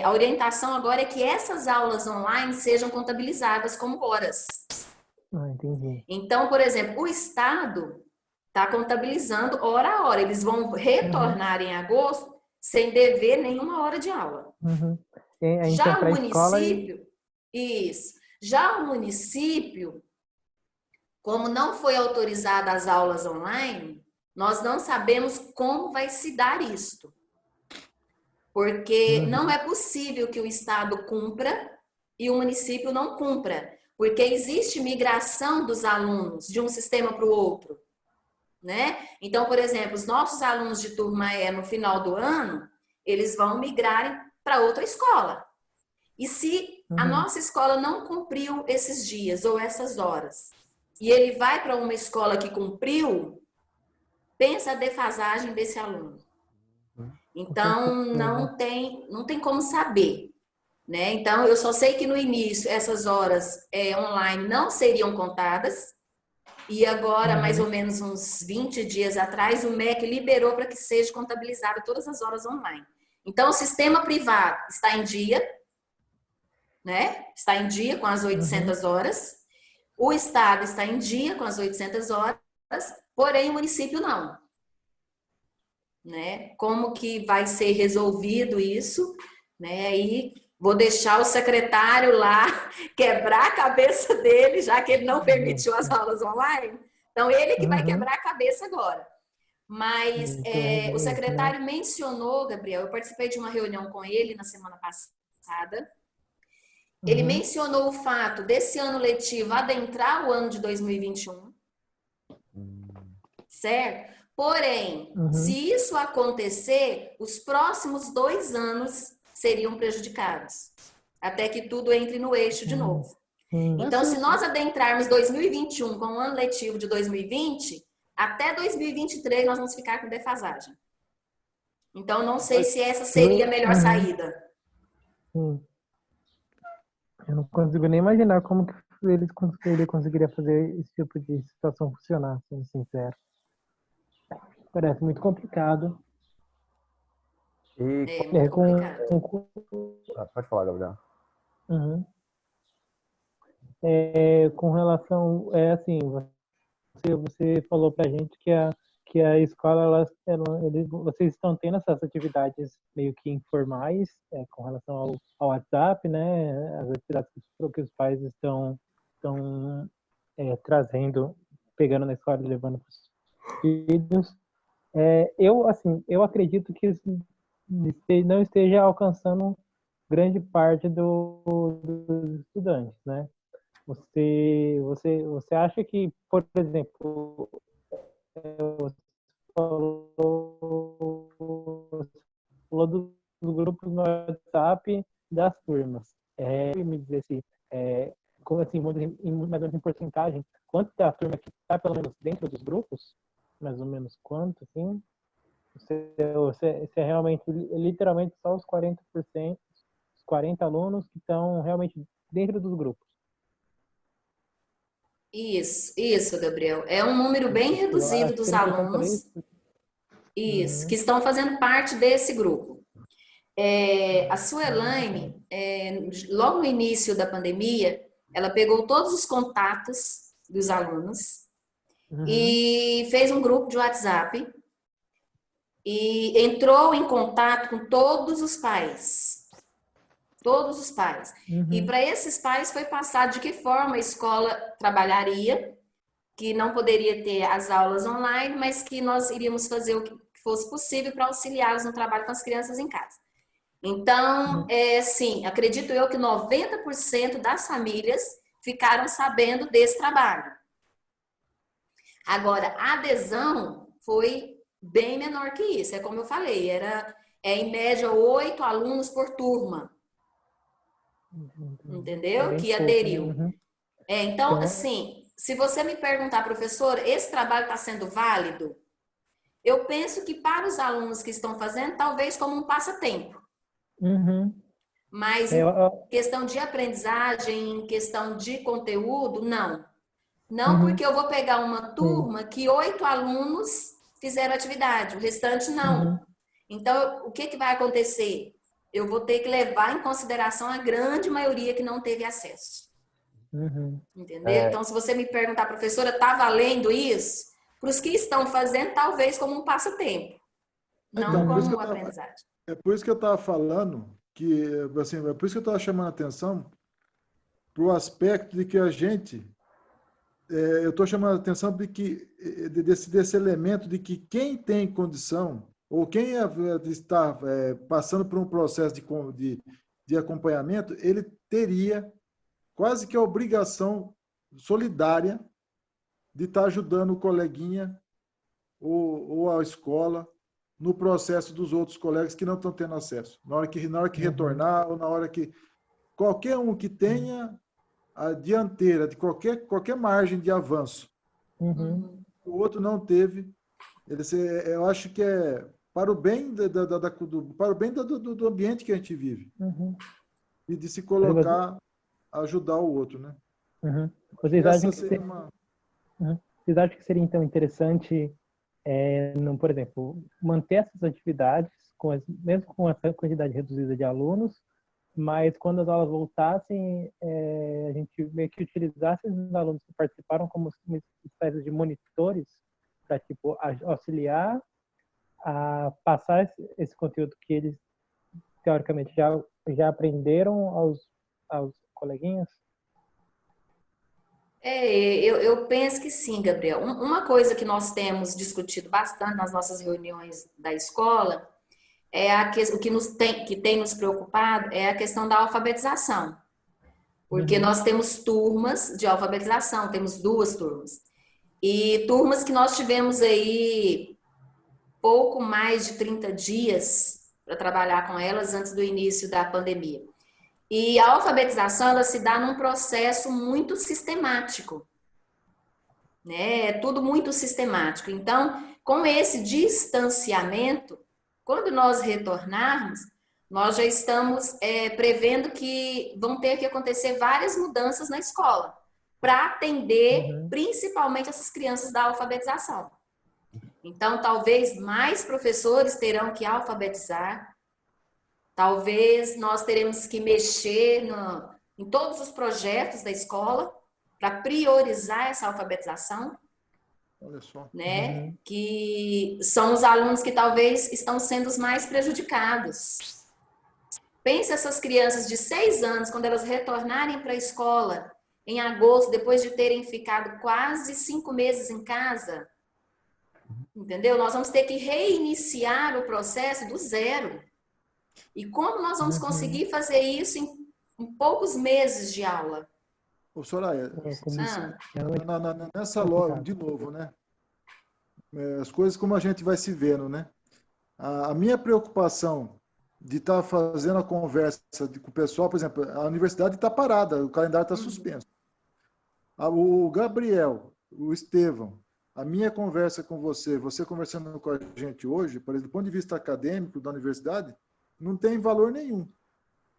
Speaker 2: a orientação agora é que essas aulas online sejam contabilizadas como horas.
Speaker 4: Entendi.
Speaker 2: Então, por exemplo, o Estado está contabilizando hora a hora. Eles vão retornar em agosto sem dever nenhuma hora de aula. Já o município, isso. Já o município, como não foi autorizada as aulas online, nós não sabemos como vai se dar isto. Porque não é possível que o Estado cumpra e o município não cumpra. Porque existe migração dos alunos de um sistema para o outro, né? Então, por exemplo, os nossos alunos de turma E no final do ano, eles vão migrar para outra escola. E se a nossa escola não cumpriu esses dias ou essas horas, e ele vai para uma escola que cumpriu, pensa a defasagem desse aluno. Então, não tem como saber, né? Então, eu só sei que no início essas horas online não seriam contadas, e agora, mais ou menos uns 20 dias atrás, o MEC liberou para que seja contabilizada todas as horas online. Então, o sistema privado está em dia, né? Está em dia com as 800 horas. O Estado está em dia com as 800 horas, porém o município não. Né? Como que vai ser resolvido isso? Né? Aí vou deixar o secretário lá quebrar a cabeça dele, já que ele não permitiu as aulas online. Então, ele que vai quebrar a cabeça agora. Mas o secretário mencionou, Gabriel, eu participei de uma reunião com ele na semana passada. Ele mencionou o fato desse ano letivo adentrar o ano de 2021, certo? Porém, se isso acontecer, os próximos 2 anos seriam prejudicados, até que tudo entre no eixo de novo. Então, se nós adentrarmos 2021 com o ano letivo de 2020, até 2023 nós vamos ficar com defasagem. Então, não sei se essa seria a melhor saída.
Speaker 4: Eu não consigo nem imaginar como que ele conseguiria fazer esse tipo de situação funcionar, sendo sincero. Parece muito complicado.
Speaker 2: Muito complicado.
Speaker 3: Pode falar, Gabriel.
Speaker 4: Com relação, assim, você falou pra gente que a escola, vocês estão tendo essas atividades meio que informais, com relação ao WhatsApp, né? As atividades que os pais estão trazendo, pegando na escola e levando para os filhos. Eu acredito que isso não esteja alcançando grande parte dos estudantes, né? Você acha que, por exemplo, você falou dos grupos no WhatsApp das turmas. Me dizer se, como assim, mais ou menos em porcentagem, quanto da turma que está pelo menos dentro dos grupos, mais ou menos quanto, assim? Se é realmente, literalmente, só os 40%, os 40 alunos que estão realmente dentro dos grupos.
Speaker 2: Isso, Gabriel. É um número bem reduzido dos alunos que estão fazendo parte desse grupo. A Suelaine, logo no início da pandemia, ela pegou todos os contatos dos alunos e fez um grupo de WhatsApp e entrou em contato com todos os pais. Todos os pais. E para esses pais foi passado de que forma a escola trabalharia, que não poderia ter as aulas online, mas que nós iríamos fazer o que fosse possível para auxiliá-los no trabalho com as crianças em casa. Então, sim, acredito eu que 90% das famílias ficaram sabendo desse trabalho. Agora, a adesão foi bem menor que isso. É como eu falei, era em média 8 alunos por turma. Entendeu? Que aderiu. Então, assim, se você me perguntar, professor, esse trabalho está sendo válido? Eu penso que para os alunos que estão fazendo, talvez como um passatempo. Mas em questão de aprendizagem, em questão de conteúdo, não. Não, porque eu vou pegar uma turma que 8 alunos fizeram atividade, o restante não. Então, o que vai acontecer? Eu vou ter que levar em consideração a grande maioria que não teve acesso. Entendeu? Então, se você me perguntar, professora, está valendo isso? Para os que estão fazendo, talvez como um passatempo, não
Speaker 1: então,
Speaker 2: como uma aprendizagem.
Speaker 1: É por isso que eu estava falando, que, assim, é por isso que eu estava chamando a atenção para o aspecto de que a gente, eu estou chamando a atenção de que, desse elemento de que quem tem condição, ou quem está passando por um processo de acompanhamento, ele teria quase que a obrigação solidária de estar ajudando o coleguinha ou a escola no processo dos outros colegas que não estão tendo acesso. Na hora que retornar, ou na hora que... Qualquer um que tenha a dianteira de qualquer margem de avanço, o outro não teve, eu acho que é para o bem, para o bem do ambiente que a gente vive. E de se colocar, ajudar o outro, né?
Speaker 4: Vocês acham que seria, então, interessante, por exemplo, manter essas atividades, mesmo com essa quantidade reduzida de alunos, mas quando as aulas voltassem, a gente meio que utilizasse os alunos que participaram como espécies de monitores para, tipo, auxiliar a passar esse conteúdo que eles, teoricamente, já aprenderam aos coleguinhas?
Speaker 2: Eu penso que sim, Gabriel. Uma coisa que nós temos discutido bastante nas nossas reuniões da escola o que tem nos preocupado é a questão da alfabetização. Porque nós temos turmas de alfabetização, temos 2 turmas. E turmas que nós tivemos aí pouco mais de 30 dias para trabalhar com elas antes do início da pandemia. E a alfabetização, ela se dá num processo muito sistemático, né? É tudo muito sistemático. Então, com esse distanciamento, quando nós retornarmos, nós já estamos prevendo que vão ter que acontecer várias mudanças na escola para atender principalmente essas crianças da alfabetização. Então, talvez mais professores terão que alfabetizar, talvez nós teremos que mexer em todos os projetos da escola para priorizar essa alfabetização.
Speaker 1: Olha só.
Speaker 2: Né? Que são os alunos que talvez estão sendo os mais prejudicados. Pense essas crianças de 6 anos, quando elas retornarem para a escola em agosto, depois de terem ficado quase 5 meses em casa. Entendeu? Nós vamos ter que reiniciar o processo do zero. E como nós vamos conseguir fazer isso em poucos meses de aula?
Speaker 1: Ô, Soraya, nessa loja, de novo, né? As coisas como a gente vai se vendo, né? A minha preocupação de estar fazendo a conversa com o pessoal, por exemplo, a universidade está parada, o calendário está suspenso. O Gabriel, o Estevão, a minha conversa com você conversando com a gente hoje, por exemplo, do ponto de vista acadêmico da universidade, não tem valor nenhum.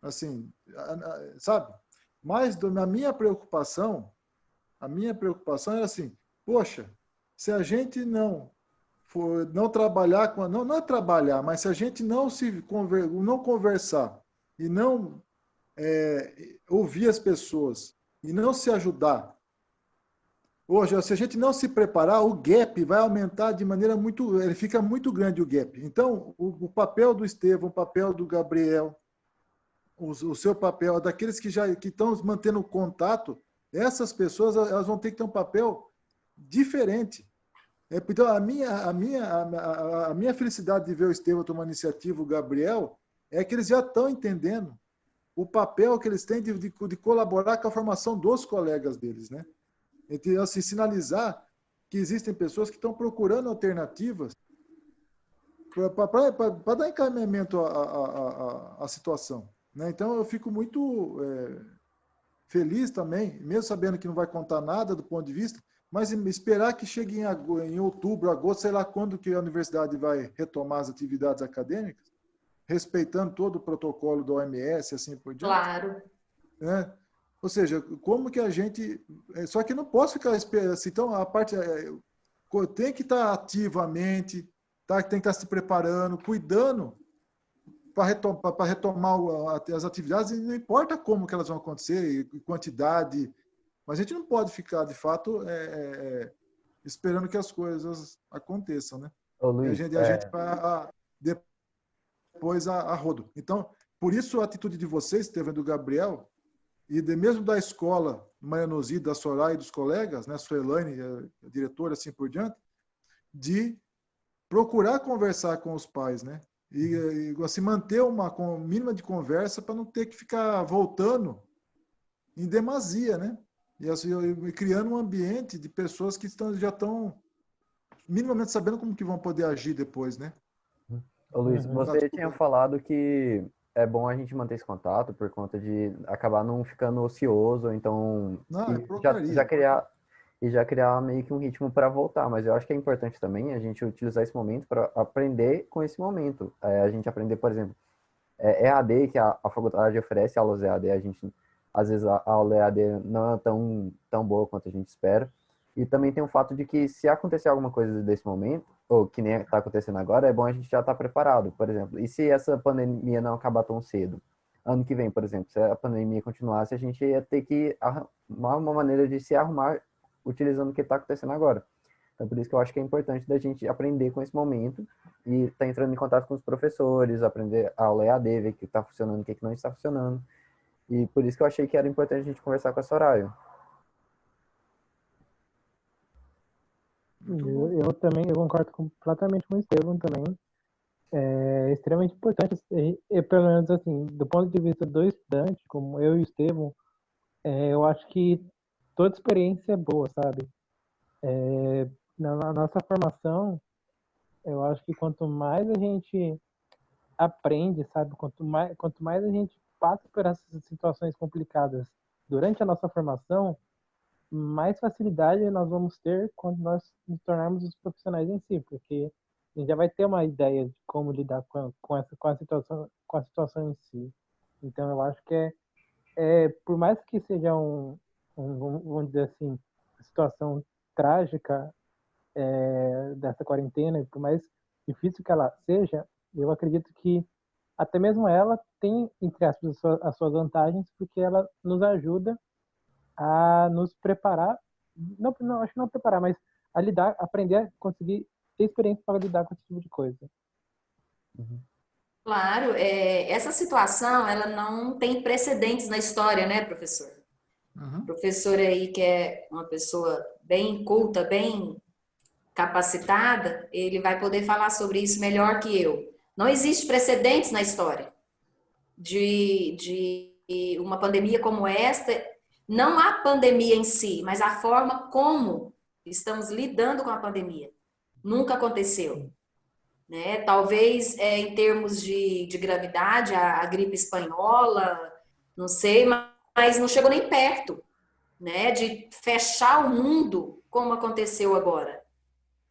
Speaker 1: Assim, sabe? Mas a minha preocupação é assim, poxa, se a gente não trabalhar não é trabalhar, mas se a gente não conversar e não ouvir as pessoas e não se ajudar, hoje, se a gente não se preparar, o gap vai aumentar de maneira ele fica muito grande o gap. Então, o papel do Estevão, o papel do Gabriel, o seu papel, daqueles que estão mantendo contato, essas pessoas elas vão ter que ter um papel diferente. Então, a minha felicidade de ver o Estevão tomando iniciativa, o Gabriel, é que eles já estão entendendo o papel que eles têm de colaborar com a formação dos colegas deles, né? Então, assim, sinalizar que existem pessoas que estão procurando alternativas para dar encaminhamento à situação, né? Então, eu fico muito feliz também, mesmo sabendo que não vai contar nada do ponto de vista, mas esperar que chegue em outubro, agosto, sei lá quando que a universidade vai retomar as atividades acadêmicas, respeitando todo o protocolo da OMS, assim por diante.
Speaker 2: Claro.
Speaker 1: Né? Ou seja, como que a gente... Só que não posso ficar esperando. Assim, então, a parte... tem que estar ativamente, tem que estar se preparando, cuidando para retomar as atividades, e não importa como que elas vão acontecer, e quantidade, mas a gente não pode ficar, de fato, esperando que as coisas aconteçam, né?
Speaker 3: Ô,
Speaker 1: E
Speaker 3: Luiz,
Speaker 1: a gente vai depois a rodo. Então, por isso a atitude de vocês, Estevam, do Gabriel, e mesmo da escola, Marianosi, da Soraya e dos colegas, né, Suelane, a diretora, assim por diante, de procurar conversar com os pais, né? E assim, manter uma mínima de conversa para não ter que ficar voltando em demasia, né? E assim, criando um ambiente de pessoas que já estão minimamente sabendo como que vão poder agir depois, né?
Speaker 3: ô, Luiz,
Speaker 4: Uhum.
Speaker 3: você tinha falado que é bom a gente manter esse contato por conta de acabar não ficando ocioso, então
Speaker 1: Não, é
Speaker 3: já
Speaker 1: porcaria.
Speaker 3: criar meio que um ritmo para voltar. Mas eu acho que é importante também a gente utilizar esse momento para aprender com esse momento. A gente aprender, por exemplo, EAD, que a faculdade oferece aulas EAD, a gente, às vezes a aula EAD não é tão boa quanto a gente espera. E também tem o fato de que se acontecer alguma coisa desse momento, ou que nem está acontecendo agora, é bom a gente já estar preparado, por exemplo. E se essa pandemia não acabar tão cedo? Ano que vem, por exemplo, se a pandemia continuasse, a gente ia ter que arrumar uma maneira de se arrumar utilizando o que está acontecendo agora. Então, por isso que eu acho que é importante da gente aprender com esse momento e estar entrando em contato com os professores, aprender a aula EAD, ver o que está funcionando, o que não está funcionando. E por isso que eu achei que era importante a gente conversar com a Soraya.
Speaker 1: Muito bom.
Speaker 4: Eu também, eu concordo completamente com o Estevam também. É extremamente importante, pelo menos assim, do ponto de vista do estudante, como eu e o Estevam, eu acho que toda experiência é boa, sabe? Na nossa formação, eu acho que quanto mais a gente aprende, sabe? Quanto mais a gente passa por essas situações complicadas durante a nossa formação, mais facilidade nós vamos ter quando nós nos tornarmos os profissionais em si, porque a gente já vai ter uma ideia de como lidar com a situação em si. Então, eu acho que por mais que seja vamos dizer assim, uma situação trágica dessa quarentena, e por mais difícil que ela seja, eu acredito que até mesmo ela tem, entre aspas, as suas vantagens, porque ela nos ajuda a nos preparar, não, acho que não preparar, mas a lidar, aprender a conseguir ter experiência para lidar com esse tipo de coisa.
Speaker 2: Claro, essa situação, ela não tem precedentes na história, né, professor? O
Speaker 1: Uhum.
Speaker 2: professor aí que é uma pessoa bem culta, bem capacitada, ele vai poder falar sobre isso melhor que eu. Não existe precedentes na história de uma pandemia como esta. Não a pandemia em si, mas a forma como estamos lidando com a pandemia. Nunca aconteceu. Né? Talvez em termos de gravidade, a gripe espanhola, não sei, mas não chegou nem perto, né? De fechar o mundo como aconteceu agora.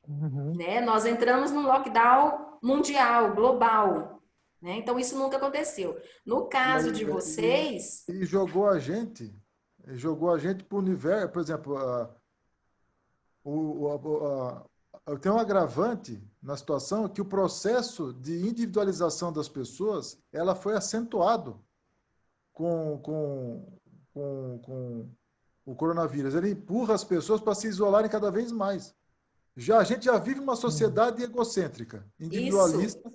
Speaker 4: Uhum.
Speaker 2: Né? Nós entramos num lockdown mundial, global. Né? Então, isso nunca aconteceu. No caso de vocês,
Speaker 1: E jogou a gente para o universo, por exemplo, tem um agravante na situação que o processo de individualização das pessoas ela foi acentuado com o coronavírus. Ele empurra as pessoas para se isolarem cada vez mais. A gente já vive uma sociedade egocêntrica,
Speaker 2: isso,
Speaker 1: individualista,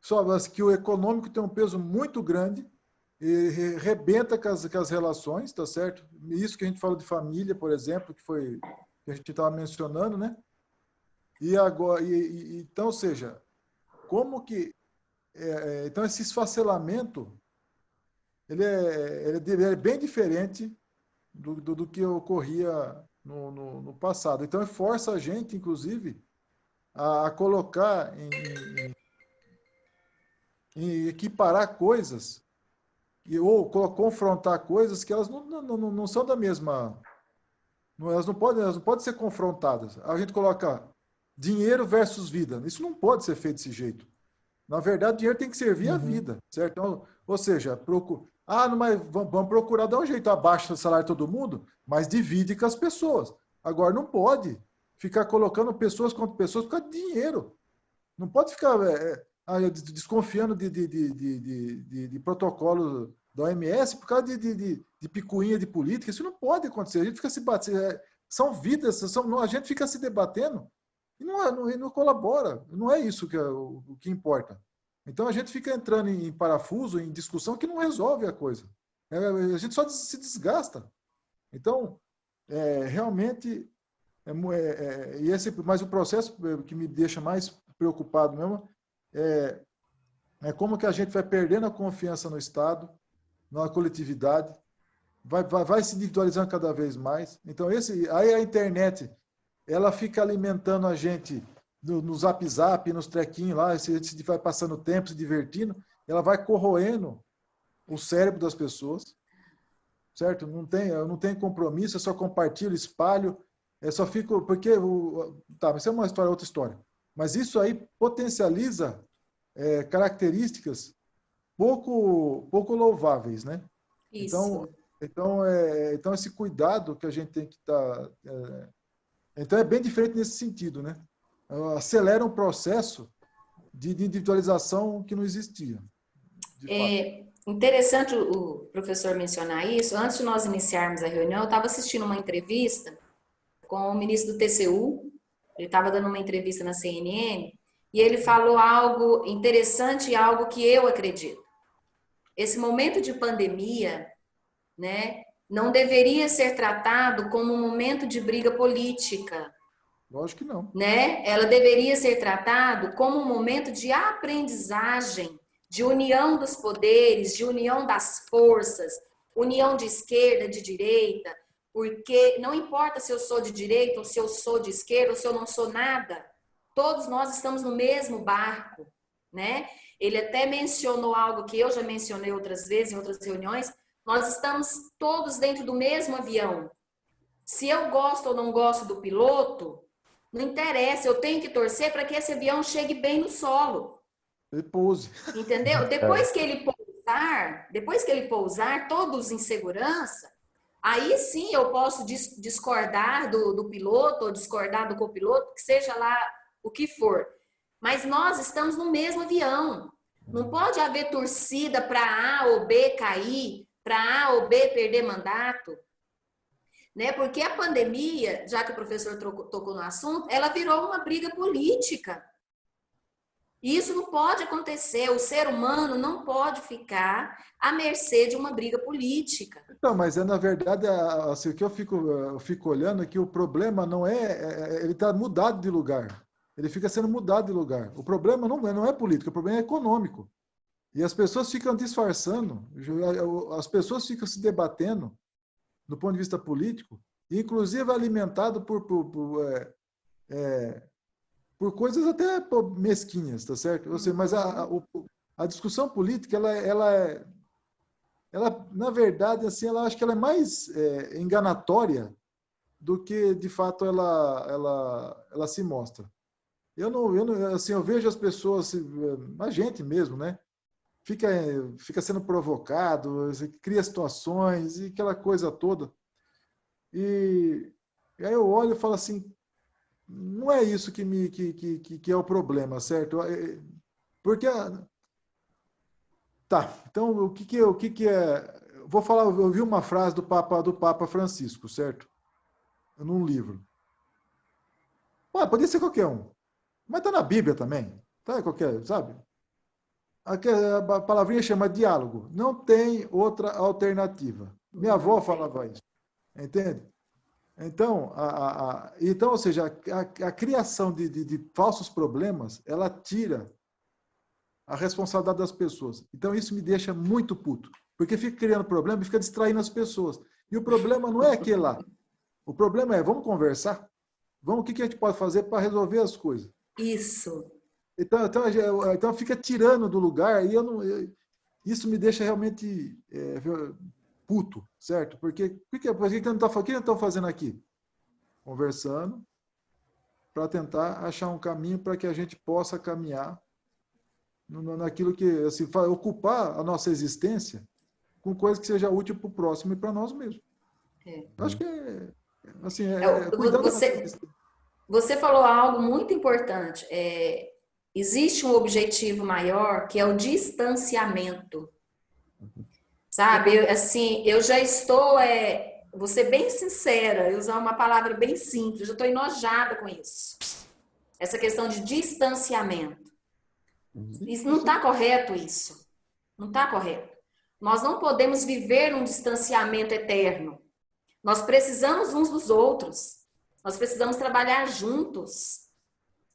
Speaker 1: só que o econômico tem um peso muito grande e rebenta com as relações, tá certo? Isso que a gente fala de família, por exemplo, que a gente estava mencionando, né? E agora, então, ou seja, como que então esse esfacelamento ele é bem diferente do que ocorria no passado. Então, força a gente, inclusive, a colocar em equiparar coisas ou confrontar coisas que elas não são da mesma. Elas não podem ser confrontadas. A gente coloca dinheiro versus vida. Isso não pode ser feito desse jeito. Na verdade, o dinheiro tem que servir a vida, certo? Então, ou seja, mas vamos procurar dar um jeito, abaixa o salário de todo mundo, mas divide com as pessoas. Agora, não pode ficar colocando pessoas contra pessoas por causa de dinheiro. Não pode ficar desconfiando de protocolo da OMS por causa de picuinha de política. Isso não pode acontecer. A gente fica se batendo. São vidas, a gente fica se debatendo e não colabora. Não é isso o que importa. Então a gente fica entrando em parafuso, em discussão que não resolve a coisa. A gente só se desgasta. Então, realmente, mas o processo que me deixa mais preocupado mesmo é como que a gente vai perdendo a confiança no Estado, na coletividade, vai se individualizando cada vez mais. Então, aí a internet, ela fica alimentando a gente no Zap Zap, nos trequinhos lá, a gente vai passando tempo, se divertindo, ela vai corroendo o cérebro das pessoas, certo? Eu não tenho compromisso, eu só compartilho, espalho, só fico, porque, mas isso é outra história. Mas isso aí potencializa características pouco louváveis, né?
Speaker 2: Isso.
Speaker 1: Então esse cuidado que a gente tem que estar... então é bem diferente nesse sentido, né? Acelera um processo de individualização que não existia.
Speaker 2: É interessante o professor mencionar isso. Antes de nós iniciarmos a reunião, eu estava assistindo uma entrevista com o ministro do TCU, ele estava dando uma entrevista na CNN, e ele falou algo interessante e algo que eu acredito. Esse momento de pandemia, né, não deveria ser tratado como um momento de briga política.
Speaker 1: Lógico que não.
Speaker 2: Né? Ela deveria ser tratado como um momento de aprendizagem, de união dos poderes, de união das forças, união de esquerda, de direita, porque não importa se eu sou de direita ou se eu sou de esquerda ou se eu não sou nada, todos nós estamos no mesmo barco, né? Ele até mencionou algo que eu já mencionei outras vezes em outras reuniões, nós estamos todos dentro do mesmo avião. Se eu gosto ou não gosto do piloto, não interessa, eu tenho que torcer para que esse avião chegue bem no solo.
Speaker 1: Ele pouse.
Speaker 2: Entendeu? Depois que ele pousar, todos em segurança, aí sim eu posso discordar do piloto ou discordar do copiloto, que seja lá o que for. Mas nós estamos no mesmo avião. Não pode haver torcida para A ou B cair, para A ou B perder mandato. Né? Porque a pandemia, já que o professor tocou no assunto, ela virou uma briga política. E isso não pode acontecer. O ser humano não pode ficar à mercê de uma briga política.
Speaker 1: Não, mas na verdade, assim, o que eu fico olhando é que o problema não ele está mudado de lugar. Ele fica sendo mudado de lugar. O problema não é político, o problema é econômico. E as pessoas ficam disfarçando, as pessoas ficam se debatendo do ponto de vista político, inclusive alimentado por coisas até mesquinhas, tá certo? Ou seja, mas a discussão política, ela, na verdade, assim, ela acho que ela é mais enganatória do que, de fato, ela se mostra. Assim, eu vejo as pessoas, a gente mesmo, né? Fica sendo provocado, cria situações e aquela coisa toda. E aí eu olho e falo assim, não é isso que é o problema, certo? Porque então o que é? Vou falar, eu vi uma frase do Papa Francisco, certo? Num livro. Podia ser qualquer um, mas está na Bíblia também, tá? Qualquer, sabe? A palavrinha chama diálogo. Não tem outra alternativa. Minha avó falava isso. Entende? Então, ou seja, a criação de falsos problemas, ela tira a responsabilidade das pessoas. Então, isso me deixa muito puto. Porque fica criando problema e fica distraindo as pessoas. E o problema não é aquele lá. O problema é, vamos conversar? O que a gente pode fazer para resolver as coisas?
Speaker 2: Isso.
Speaker 1: Então fica tirando do lugar e isso me deixa realmente puto, certo? Porque o que nós estamos fazendo aqui? Conversando para tentar achar um caminho para que a gente possa caminhar naquilo que, assim, ocupar a nossa existência com coisa que seja útil para o próximo e para nós mesmos. Acho que assim, cuidar da nossa existência.
Speaker 2: Você falou algo muito importante. Existe um objetivo maior que é o distanciamento. Sabe? Eu já estou, vou ser bem sincera, eu usar uma palavra bem simples, eu estou enojada com isso. Essa questão de distanciamento. Isso não está correto, isso. Não está correto. Nós não podemos viver num distanciamento eterno. Nós precisamos uns dos outros. Nós precisamos trabalhar juntos.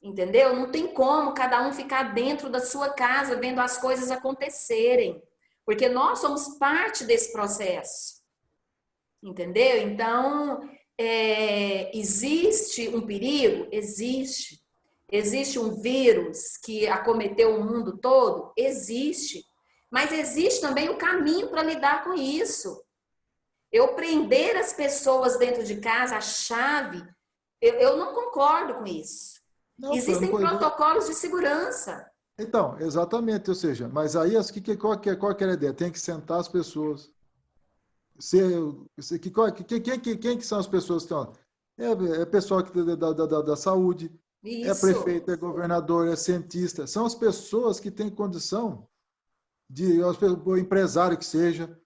Speaker 2: Entendeu? Não tem como cada um ficar dentro da sua casa vendo as coisas acontecerem. Porque nós somos parte desse processo. Entendeu? Então, existe um perigo? Existe. Existe um vírus que acometeu o mundo todo? Existe. Mas existe também o caminho para lidar com isso. Eu prender as pessoas dentro de casa, a chave, eu não concordo com isso.
Speaker 1: Não,
Speaker 2: existem protocolos de segurança.
Speaker 1: Então, exatamente, ou seja, mas aí qual que era a ideia? Tem que sentar as pessoas. Quem que são as pessoas que estão? É pessoal da saúde,
Speaker 2: Isso.
Speaker 1: é prefeito, é governador, é cientista. São as pessoas que têm condição o empresário que seja.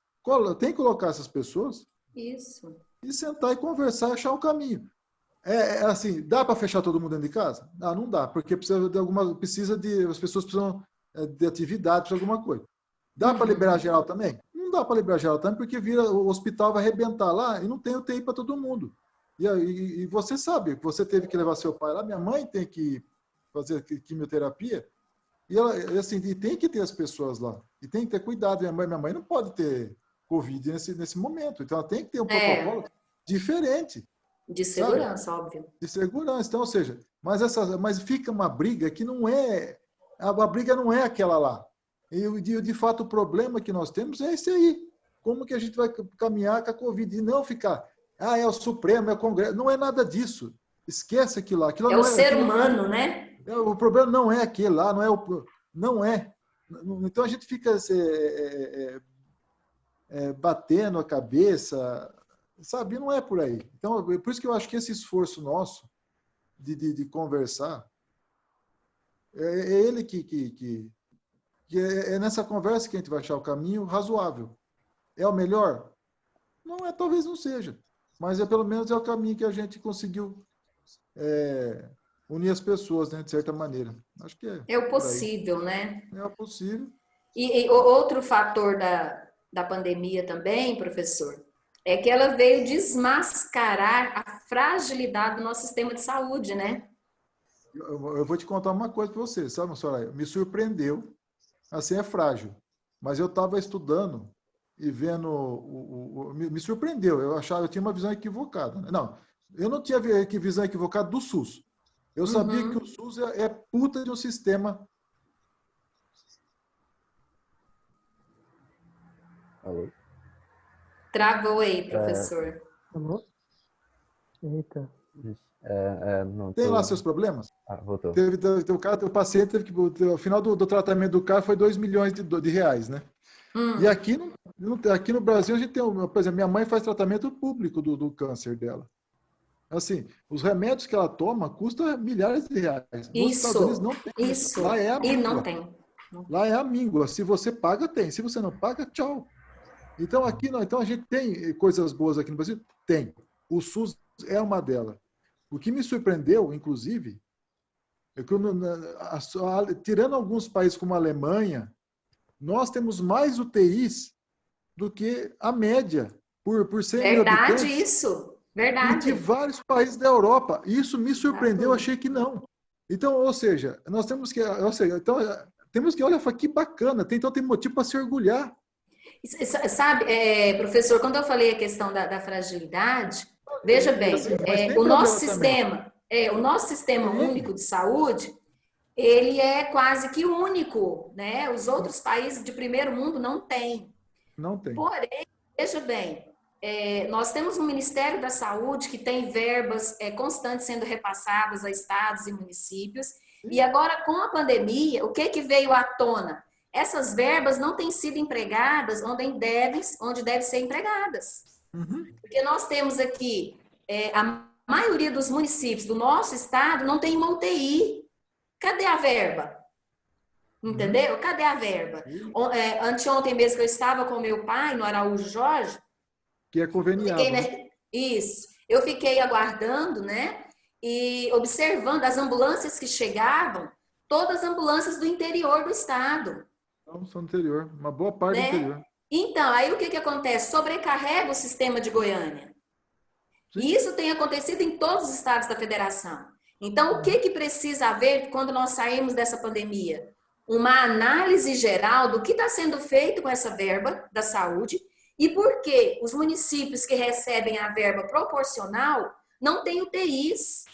Speaker 1: Tem que colocar essas pessoas.
Speaker 2: Isso.
Speaker 1: E sentar e conversar, achar um caminho. Assim, dá para fechar todo mundo dentro de casa? Não dá, porque as pessoas precisam de atividade, precisa de alguma coisa. Dá para liberar geral também? Não dá para liberar geral também, porque o hospital vai arrebentar lá e não tem UTI para todo mundo. E você sabe, você teve que levar seu pai lá, minha mãe tem que fazer quimioterapia, e tem que ter as pessoas lá. E tem que ter cuidado. Minha mãe não pode ter Covid nesse momento. Então, ela tem que ter um protocolo diferente.
Speaker 2: De segurança, sabe? Óbvio.
Speaker 1: De segurança. Então, ou seja, mas fica uma briga que não é... A briga não é aquela lá. E, de fato, o problema que nós temos é esse aí. Como que a gente vai caminhar com a Covid? E não ficar... é o Supremo, é o Congresso. Não é nada disso. Esquece aquilo lá.
Speaker 2: É o ser humano, né?
Speaker 1: O problema não é aquele lá, não é. Então a gente fica batendo a cabeça, sabe? Não é por aí. Então, por isso que eu acho que esse esforço nosso de conversar, é ele que é nessa conversa que a gente vai achar o caminho razoável. É o melhor? Não é, talvez não seja. Mas pelo menos é o caminho que a gente conseguiu unir as pessoas, né, de certa maneira. Acho que
Speaker 2: é o possível, né?
Speaker 1: É o possível.
Speaker 2: E outro fator da pandemia também, professor, é que ela veio desmascarar a fragilidade do nosso sistema de saúde, né?
Speaker 1: Eu vou te contar uma coisa para você, sabe, Soraya? Me surpreendeu, assim, é frágil, mas eu estava estudando e vendo, me surpreendeu, eu tinha uma visão equivocada. Não, eu não tinha visão equivocada do SUS. Eu sabia que o SUS é puta de um sistema.
Speaker 3: Alô?
Speaker 2: Travou aí, professor.
Speaker 4: Alô? Eita.
Speaker 3: Não
Speaker 1: Tem lá seus problemas?
Speaker 3: Voltou.
Speaker 1: O paciente teve que... O final do tratamento do cara foi 2 milhões de reais, né? E aqui no Brasil a gente tem... Por exemplo, minha mãe faz tratamento público do câncer dela. Assim, os remédios que ela toma custam milhares de reais. Nos Estados Unidos não tem isso. Lá é a míngua.
Speaker 2: E não tem.
Speaker 1: Lá é a míngua. Se você paga, tem. Se você não paga, tchau. Então, aqui não. Então, a gente tem coisas boas aqui no Brasil? Tem. O SUS é uma delas. O que me surpreendeu, inclusive, é que, tirando alguns países como a Alemanha, nós temos mais UTIs do que a média por 100 mil habitantes.
Speaker 2: Verdade, isso. Verdade.
Speaker 1: E de vários países da Europa. Isso me surpreendeu, eu achei que não. Então, ou seja, nós temos que... olha, que bacana, então tem motivo para se orgulhar.
Speaker 2: Sabe, professor, quando eu falei a questão da fragilidade, veja bem, o nosso sistema único de saúde, ele é quase que único, né? Os outros países de primeiro mundo não têm.
Speaker 1: Não tem.
Speaker 2: Porém, veja bem, nós temos um Ministério da Saúde que tem verbas constantes sendo repassadas a estados e municípios, E agora, com a pandemia, o que que veio à tona? Essas verbas não têm sido empregadas onde devem ser empregadas.
Speaker 1: Uhum.
Speaker 2: Porque nós temos aqui, a maioria dos municípios do nosso estado não tem uma UTI. Cadê a verba? Entendeu? Cadê a verba? Anteontem mesmo que eu estava com meu pai no Araújo Jorge,
Speaker 1: Que é
Speaker 2: eu fiquei,
Speaker 1: conveniado, né?
Speaker 2: né? Isso. Eu fiquei aguardando, né? E observando as ambulâncias que chegavam, todas as ambulâncias do interior do estado,
Speaker 1: Então, são do interior, uma boa parte do
Speaker 2: né?
Speaker 1: interior.
Speaker 2: Então, aí o que que acontece? Sobrecarrega o sistema de Goiânia.
Speaker 1: Sim.
Speaker 2: E isso tem acontecido em todos os estados da federação. Então, o que que precisa haver quando nós sairmos dessa pandemia? Uma análise geral do que está sendo feito com essa verba da saúde e por que os municípios que recebem a verba proporcional não têm UTIs.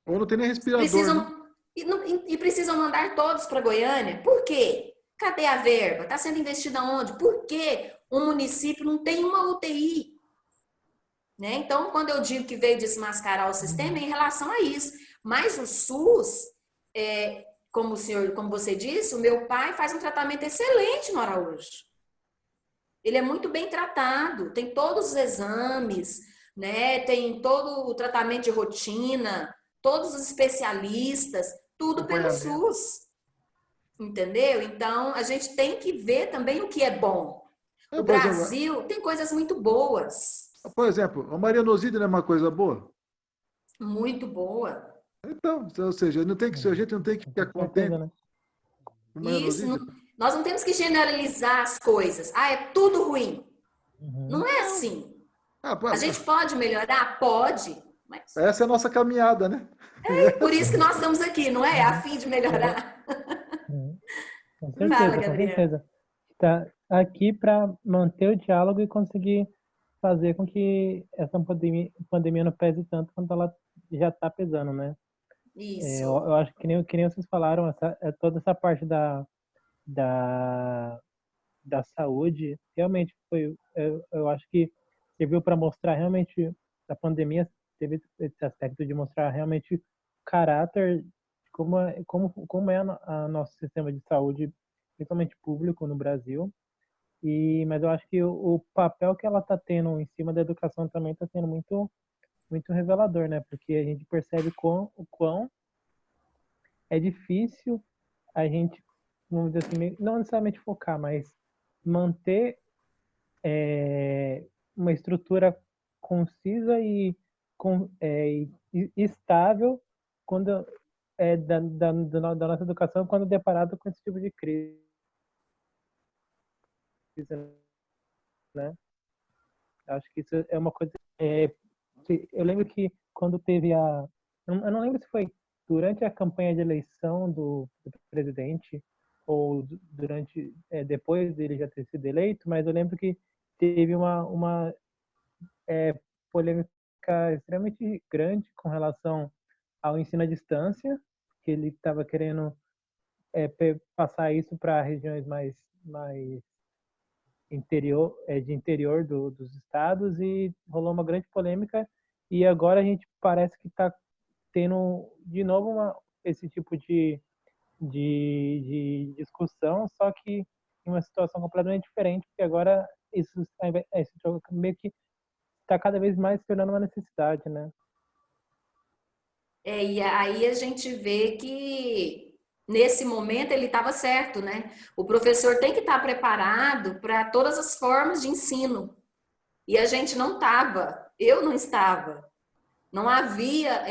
Speaker 1: Ou não tem nem respirador, né?
Speaker 2: Precisam, e precisam mandar todos para Goiânia. Por quê? Cadê a verba? Está sendo investida onde? Por que um município não tem uma UTI? Né? Então, quando eu digo que veio desmascarar o sistema, é em relação a isso. Mas o SUS, como você disse, o meu pai faz um tratamento excelente no Araújo. Ele é muito bem tratado, tem todos os exames, né? Tem todo o tratamento de rotina, todos os especialistas, tudo pelo
Speaker 1: Acompanhamento.
Speaker 2: SUS. Entendeu? Então, a gente tem que ver também o que é bom. O
Speaker 1: Por exemplo,
Speaker 2: Brasil tem coisas muito boas,
Speaker 1: a marianoside não é uma coisa boa?
Speaker 2: muito boa.
Speaker 1: Então, ou seja, não tem que, a gente não tem que
Speaker 4: Com
Speaker 1: ficar
Speaker 4: certeza,
Speaker 1: contente
Speaker 4: né?
Speaker 1: com
Speaker 2: Isso,
Speaker 1: marianosídia?
Speaker 2: nós não temos que generalizar as coisas. Ah, é tudo ruim.
Speaker 4: Uhum.
Speaker 2: Não é assim.
Speaker 1: Pô,
Speaker 2: A gente pode melhorar? Pode. Mas
Speaker 1: essa é a nossa caminhada, né?
Speaker 2: por isso que nós estamos aqui, não é? A
Speaker 4: Uhum.
Speaker 2: fim de melhorar.
Speaker 4: Uhum. Com
Speaker 2: Fala,
Speaker 4: certeza, com
Speaker 2: Gabriel.
Speaker 4: certeza. Está aqui para manter o diálogo e conseguir fazer com que essa pandemia não pese tanto quanto ela já está pesando, né? Eu
Speaker 2: Isso.
Speaker 4: acho que nem vocês falaram, toda essa parte da, da saúde realmente foi, eu acho que serviu para mostrar realmente, a pandemia teve esse aspecto de mostrar realmente o caráter, como é a nosso sistema de saúde, principalmente público no Brasil. Mas eu acho que o papel que ela está tendo em cima da educação também está sendo muito revelador, né? Porque a gente percebe o quão é difícil a gente, vamos dizer assim, não necessariamente focar, mas manter uma estrutura concisa e estável quando da nossa educação quando deparado com esse tipo de crise, né? Acho que isso é uma coisa. Eu lembro que quando teve eu não lembro se foi durante a campanha de eleição do presidente ou durante depois dele já ter sido eleito, mas eu lembro que teve uma polêmica extremamente grande com relação ao ensino à distância, que ele estava querendo passar isso para regiões mais de interior dos estados e rolou uma grande polêmica e agora a gente parece que está tendo de novo esse tipo de discussão, só que em uma situação completamente diferente, porque agora isso meio que está cada vez mais se tornando uma necessidade, né?
Speaker 2: E aí a gente vê que nesse momento ele estava certo, né? O professor tem que estar preparado para todas as formas de ensino. E a gente não estava, eu não estava. Não havia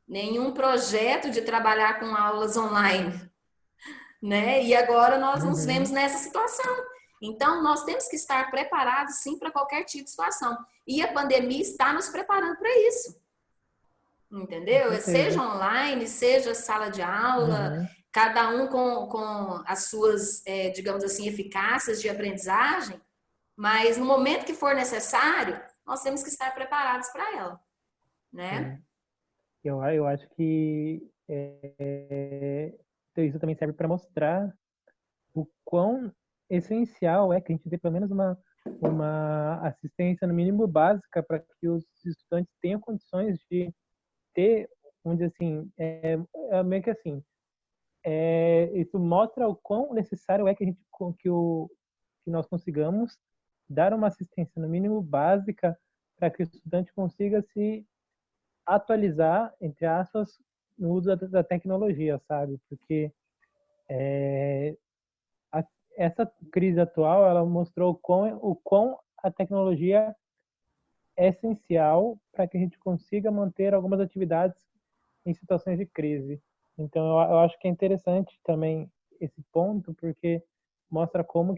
Speaker 2: nenhum projeto de trabalhar com aulas online, né? E agora nós nos vemos
Speaker 4: Uhum.
Speaker 2: nessa situação. Então, nós temos que estar preparados, sim, para qualquer tipo de situação. E a pandemia está nos preparando para isso.
Speaker 4: Com
Speaker 2: Entendeu? Seja
Speaker 4: certeza.
Speaker 2: online, seja sala de aula,
Speaker 4: Uhum.
Speaker 2: cada um com as suas, digamos assim, eficácias de aprendizagem, mas no momento que for necessário, nós temos que estar preparados para ela, né?
Speaker 4: Sim. Eu acho que então isso também serve para mostrar o quão essencial é que a gente dê pelo menos uma assistência, no mínimo básica, para que os estudantes tenham condições de ter vamos dizer assim, é meio que assim, isso mostra o quão necessário é que a gente que nós consigamos dar uma assistência no mínimo básica para que o estudante consiga se atualizar, entre aspas, no uso da tecnologia, sabe? Porque a, essa crise atual, ela mostrou o quão a tecnologia é essencial para que a gente consiga manter algumas atividades em situações de crise. Então, eu acho que é interessante também esse ponto, porque mostra como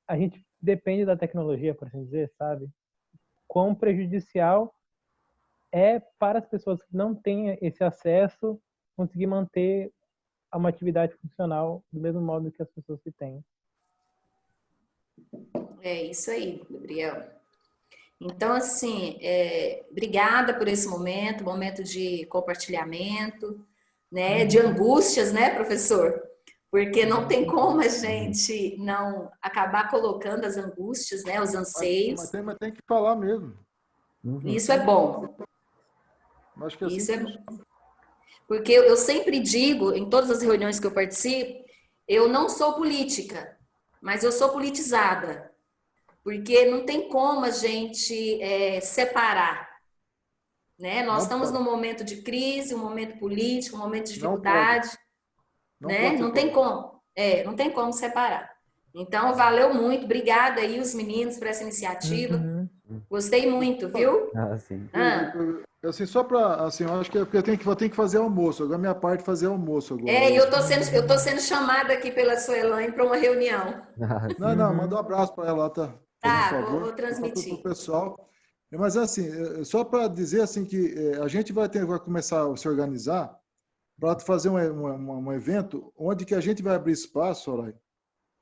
Speaker 4: a gente depende da tecnologia, por assim dizer, sabe? Quão prejudicial é para as pessoas que não têm esse acesso conseguir manter uma atividade funcional do mesmo modo que as pessoas que têm.
Speaker 2: É isso aí, Gabriel. Então, assim, obrigada por esse momento de compartilhamento, né, de angústias, né, professor? Porque não tem como a gente não acabar colocando as angústias, né, os anseios.
Speaker 1: Mas tem que falar mesmo.
Speaker 2: Isso é bom.
Speaker 1: Acho que é assim
Speaker 2: Isso
Speaker 1: que
Speaker 2: é bom. Porque eu sempre digo, em todas as reuniões que eu participo, eu não sou política, mas eu sou politizada. Porque não tem como a gente separar, né? Nós
Speaker 1: não
Speaker 2: estamos
Speaker 1: pode.
Speaker 2: num momento de crise, um momento político, um momento de
Speaker 1: Não pode.
Speaker 2: dificuldade,
Speaker 1: Não
Speaker 2: né?
Speaker 1: pode
Speaker 2: Não tem
Speaker 1: separar.
Speaker 2: como, não tem como separar. Então, valeu muito, obrigada aí os meninos por essa iniciativa.
Speaker 4: Uhum.
Speaker 2: Gostei muito, viu?
Speaker 3: Ah, sim.
Speaker 1: Assim, só para, assim, eu acho que é porque eu tenho que fazer almoço. Agora minha parte é fazer almoço agora.
Speaker 2: E eu tô sendo chamada aqui pela Suelane para uma reunião.
Speaker 3: Ah,
Speaker 1: Não,
Speaker 3: sim.
Speaker 1: não, manda um abraço para ela, tá? Fazendo um
Speaker 2: Tá,
Speaker 1: favor.
Speaker 2: vou
Speaker 1: Para o
Speaker 2: transmitir.
Speaker 1: pessoal. Mas assim, só para dizer assim que a gente vai começar a se organizar para fazer um evento onde que a gente vai abrir espaço, Soraya,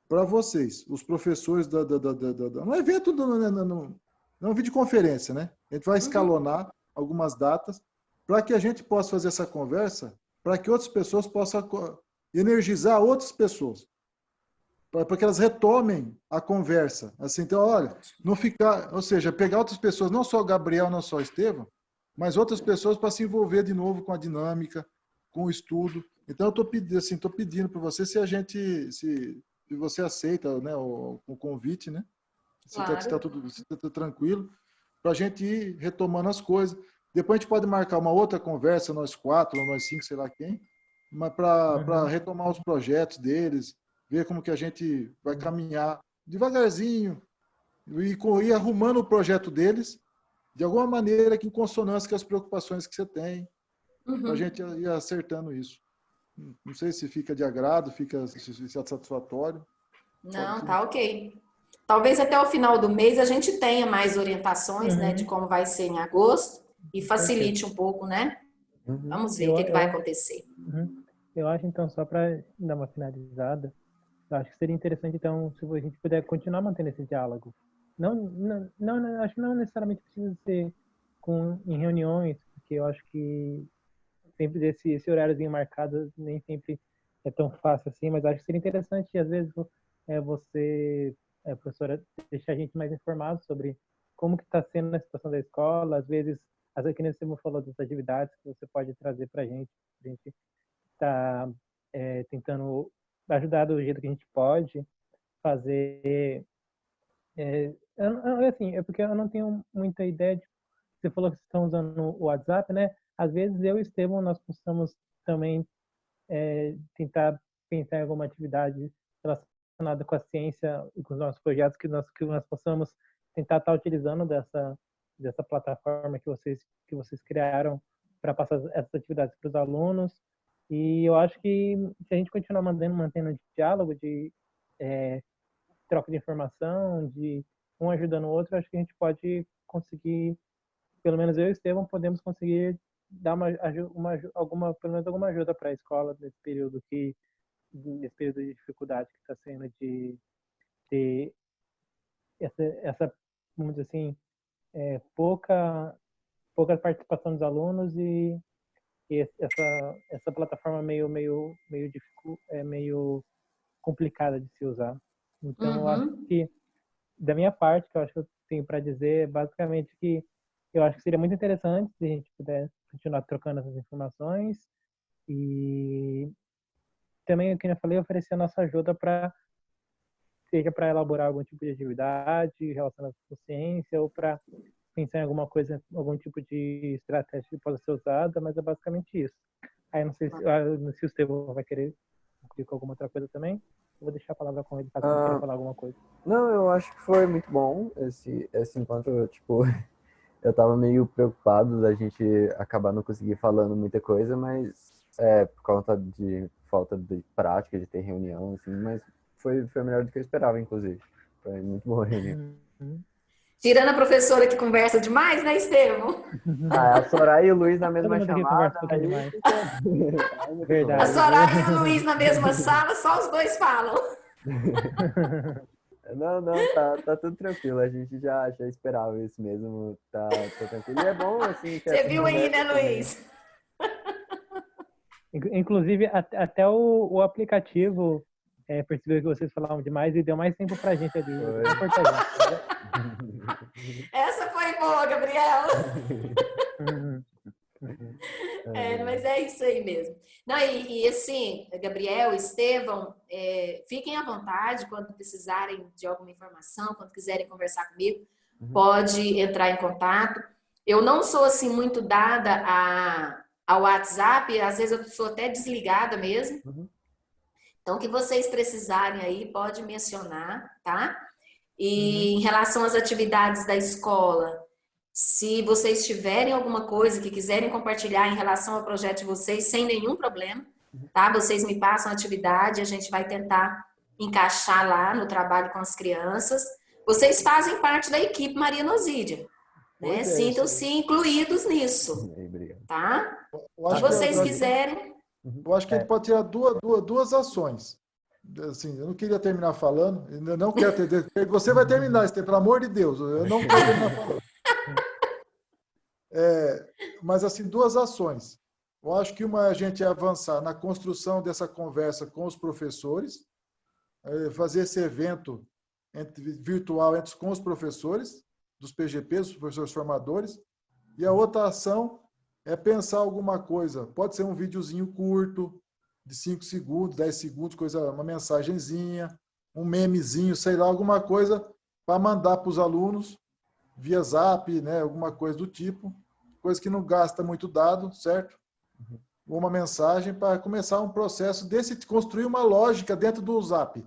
Speaker 1: para vocês, os professores um evento, não videoconferência, né? A gente vai escalonar algumas datas para que a gente possa fazer essa conversa, para que outras pessoas possam energizar outras pessoas, para que elas retomem a conversa. Assim, então, olha, não ficar, ou seja, pegar outras pessoas, não só o Gabriel, não só o Estevam, mas outras pessoas para se envolver de novo com a dinâmica, com o estudo. Então, eu estou pedindo para você se você aceita, né, o convite, né? Se está
Speaker 2: Claro.
Speaker 1: tudo tranquilo, para a gente ir retomando as coisas. Depois a gente pode marcar uma outra conversa, nós quatro, ou nós cinco, sei lá quem, mas para retomar os projetos deles, ver como que a gente vai caminhar devagarzinho e ir arrumando o projeto deles de alguma maneira que em consonância com as preocupações que você tem, para a gente ir acertando isso. Não sei se fica de agrado, se é satisfatório.
Speaker 2: Não, tá ok. Talvez até o final do mês a gente tenha mais orientações, né, de
Speaker 4: Uhum.
Speaker 2: como vai ser em agosto e
Speaker 4: Perfeito.
Speaker 2: facilite um pouco, né?
Speaker 3: Uhum.
Speaker 2: Vamos ver o
Speaker 4: Eu,
Speaker 2: que vai
Speaker 4: eu,
Speaker 2: acontecer.
Speaker 4: eu acho, então, só para dar uma finalizada, eu acho que seria interessante, então, se a gente puder continuar mantendo esse diálogo. Acho que não necessariamente precisa ser em reuniões, porque eu acho que sempre esse horáriozinho marcado nem sempre é tão fácil assim, mas acho que seria interessante, às vezes, você, professora, deixar a gente mais informado sobre como que está sendo a situação da escola, às vezes, que nem você me falou das atividades que você pode trazer para a gente está tentando ajudar do jeito que a gente pode, fazer. Assim, é porque eu não tenho muita ideia de. Você falou que vocês estão usando o WhatsApp, né? Às vezes eu e o Estevam, nós possamos também tentar pensar em alguma atividade relacionada com a ciência e com os nossos projetos que nós possamos tentar estar utilizando dessa plataforma que vocês criaram para passar essas atividades para os alunos. E eu acho que se a gente continuar mantendo um diálogo de troca de informação, de um ajudando o outro, acho que a gente pode conseguir, pelo menos eu e o Estevam, podemos conseguir dar pelo menos alguma ajuda para a escola nesse período de dificuldade que está sendo de ter essa, vamos dizer assim, pouca participação dos alunos e essa plataforma meio complicada de se usar. Então, eu acho
Speaker 2: Uhum.
Speaker 4: que, da minha parte, que eu acho que eu tenho para dizer, é basicamente que eu acho que seria muito interessante se a gente puder continuar trocando essas informações e também, como eu falei, oferecer a nossa ajuda para seja para elaborar algum tipo de atividade relacionada com ciência ou para pensar em alguma coisa, algum tipo de estratégia que possa ser usada, mas é basicamente isso. Aí não sei se o Estevão vai querer concluir com alguma outra coisa também. Eu vou deixar a palavra com ele caso ele queira falar alguma coisa.
Speaker 3: Não, eu acho que foi muito bom esse encontro, tipo, eu tava meio preocupado da gente acabar não conseguir falando muita coisa, mas por conta de falta de prática, de ter reunião, assim, mas foi melhor do que eu esperava, inclusive. Foi muito boa a reunião.
Speaker 2: Tirando a professora que conversa demais, né, Estevão?
Speaker 3: A Soraya e o Luiz na
Speaker 4: Todo
Speaker 3: mesma
Speaker 4: mundo aqui
Speaker 3: chamada,
Speaker 4: conversa um pouquinho
Speaker 3: aí
Speaker 4: demais.
Speaker 3: aí não tem
Speaker 4: Verdade.
Speaker 2: A
Speaker 3: conversa.
Speaker 2: Soraya e o Luiz na mesma sala, só os dois falam.
Speaker 3: Não, tá tudo tranquilo, a gente já esperava isso mesmo, tá tranquilo. E é bom, assim, que
Speaker 2: Você
Speaker 3: essa
Speaker 2: viu aí, né,
Speaker 3: conversa também.
Speaker 2: Luiz?
Speaker 4: Inclusive, até o aplicativo percebeu que vocês falavam demais e deu mais tempo pra gente ali.
Speaker 3: Foi.
Speaker 4: Comportar a gente, entendeu?
Speaker 2: Essa foi boa, Gabriela.
Speaker 4: Uhum.
Speaker 2: Mas é isso aí mesmo. Não, e assim, Gabriel, Estevão, fiquem à vontade quando precisarem de alguma informação, quando quiserem conversar comigo, pode entrar em contato. Eu não sou assim muito dada ao WhatsApp, às vezes eu sou até desligada mesmo. Então, o que vocês precisarem aí, pode mencionar, tá? E em relação às atividades da escola, se vocês tiverem alguma coisa que quiserem compartilhar em relação ao projeto de vocês, sem nenhum problema, tá? Vocês me passam a atividade, a gente vai tentar encaixar lá no trabalho com as crianças. Vocês fazem parte da equipe Maria Nosídia, né? Sintam-se incluídos nisso, tá? Se vocês quiserem...
Speaker 1: Eu acho que a gente pode tirar duas ações. Assim, eu não queria terminar falando, eu não quero ter. Você vai terminar, Estevão, pelo amor de Deus, eu não quero terminar falando. Mas, assim, duas ações. Eu acho que uma é a gente avançar na construção dessa conversa com os professores, fazer esse evento virtual com os professores, dos PGPs, os professores formadores, e a outra ação é pensar alguma coisa. Pode ser um videozinho curto, de 5 segundos, 10 segundos, uma mensagenzinha, um memezinho, sei lá, alguma coisa para mandar para os alunos via Zap, né, alguma coisa do tipo, coisa que não gasta muito dado, certo? Uma mensagem para começar um processo desse, construir uma lógica dentro do Zap,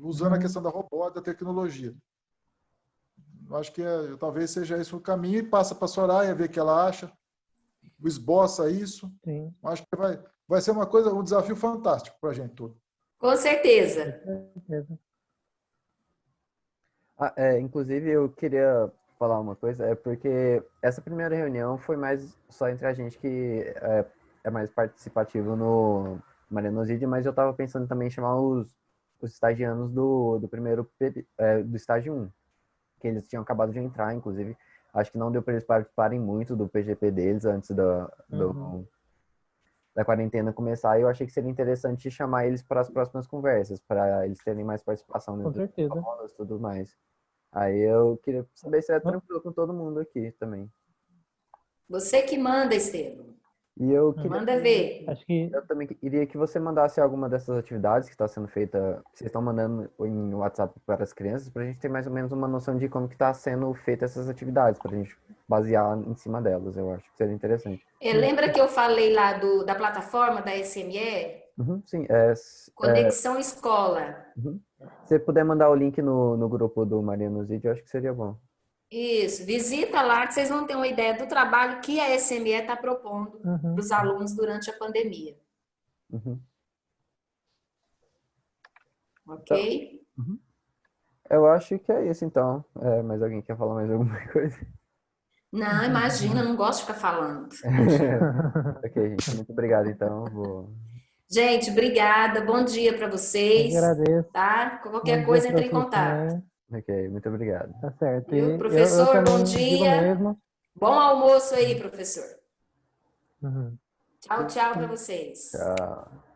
Speaker 1: usando a questão da robótica, da tecnologia. Eu acho que talvez seja esse o caminho, e passa para a Soraya, ver o que ela acha, esboça isso.
Speaker 4: Sim.
Speaker 1: Acho que vai ser um desafio fantástico para a gente todo.
Speaker 2: Com certeza.
Speaker 3: Inclusive, eu queria falar uma coisa, porque essa primeira reunião foi mais só entre a gente que é mais participativo no Marianosídia, mas eu estava pensando também em chamar os estagianos do primeiro do estágio 1, que eles tinham acabado de entrar, inclusive. Acho que não deu para eles participarem muito do PGP deles antes da quarentena começar, e eu achei que seria interessante chamar eles para as próximas conversas, para eles terem mais participação
Speaker 4: Com certeza.
Speaker 3: e tudo mais. Aí eu queria saber se é tranquilo com todo mundo aqui também.
Speaker 2: Você que manda, Estevão.
Speaker 3: E eu
Speaker 2: Manda ver.
Speaker 4: Acho que
Speaker 3: eu também queria que você mandasse alguma dessas atividades que está sendo feita, que vocês estão mandando em WhatsApp para as crianças, para a gente ter mais ou menos uma noção de como que está sendo feita essas atividades, para a gente basear em cima delas. Eu acho que seria interessante.
Speaker 2: Lembra que eu falei lá da plataforma da SME?
Speaker 3: Sim,
Speaker 2: Conexão Escola.
Speaker 3: Se você puder mandar o link no grupo do Marianosídia, eu acho que seria bom.
Speaker 2: Isso, visita lá que vocês vão ter uma ideia do trabalho que a SME está propondo para os alunos durante a pandemia. Ok?
Speaker 3: Então, eu acho que é isso, então. Mais alguém quer falar mais alguma coisa?
Speaker 2: Não, imagina, eu não gosto de ficar falando.
Speaker 3: Ok, gente, muito obrigado, então.
Speaker 2: Gente, obrigada, bom dia para vocês.
Speaker 4: eu agradeço.
Speaker 2: Tá? Qualquer coisa, entre em contato.
Speaker 3: Ok, muito obrigado.
Speaker 4: Tá certo.
Speaker 2: Viu? Professor,
Speaker 4: eu
Speaker 2: bom
Speaker 4: digo
Speaker 2: dia.
Speaker 4: mesmo.
Speaker 2: Bom almoço aí, professor.
Speaker 4: Uhum.
Speaker 2: Tchau, tchau para vocês.
Speaker 3: Tchau.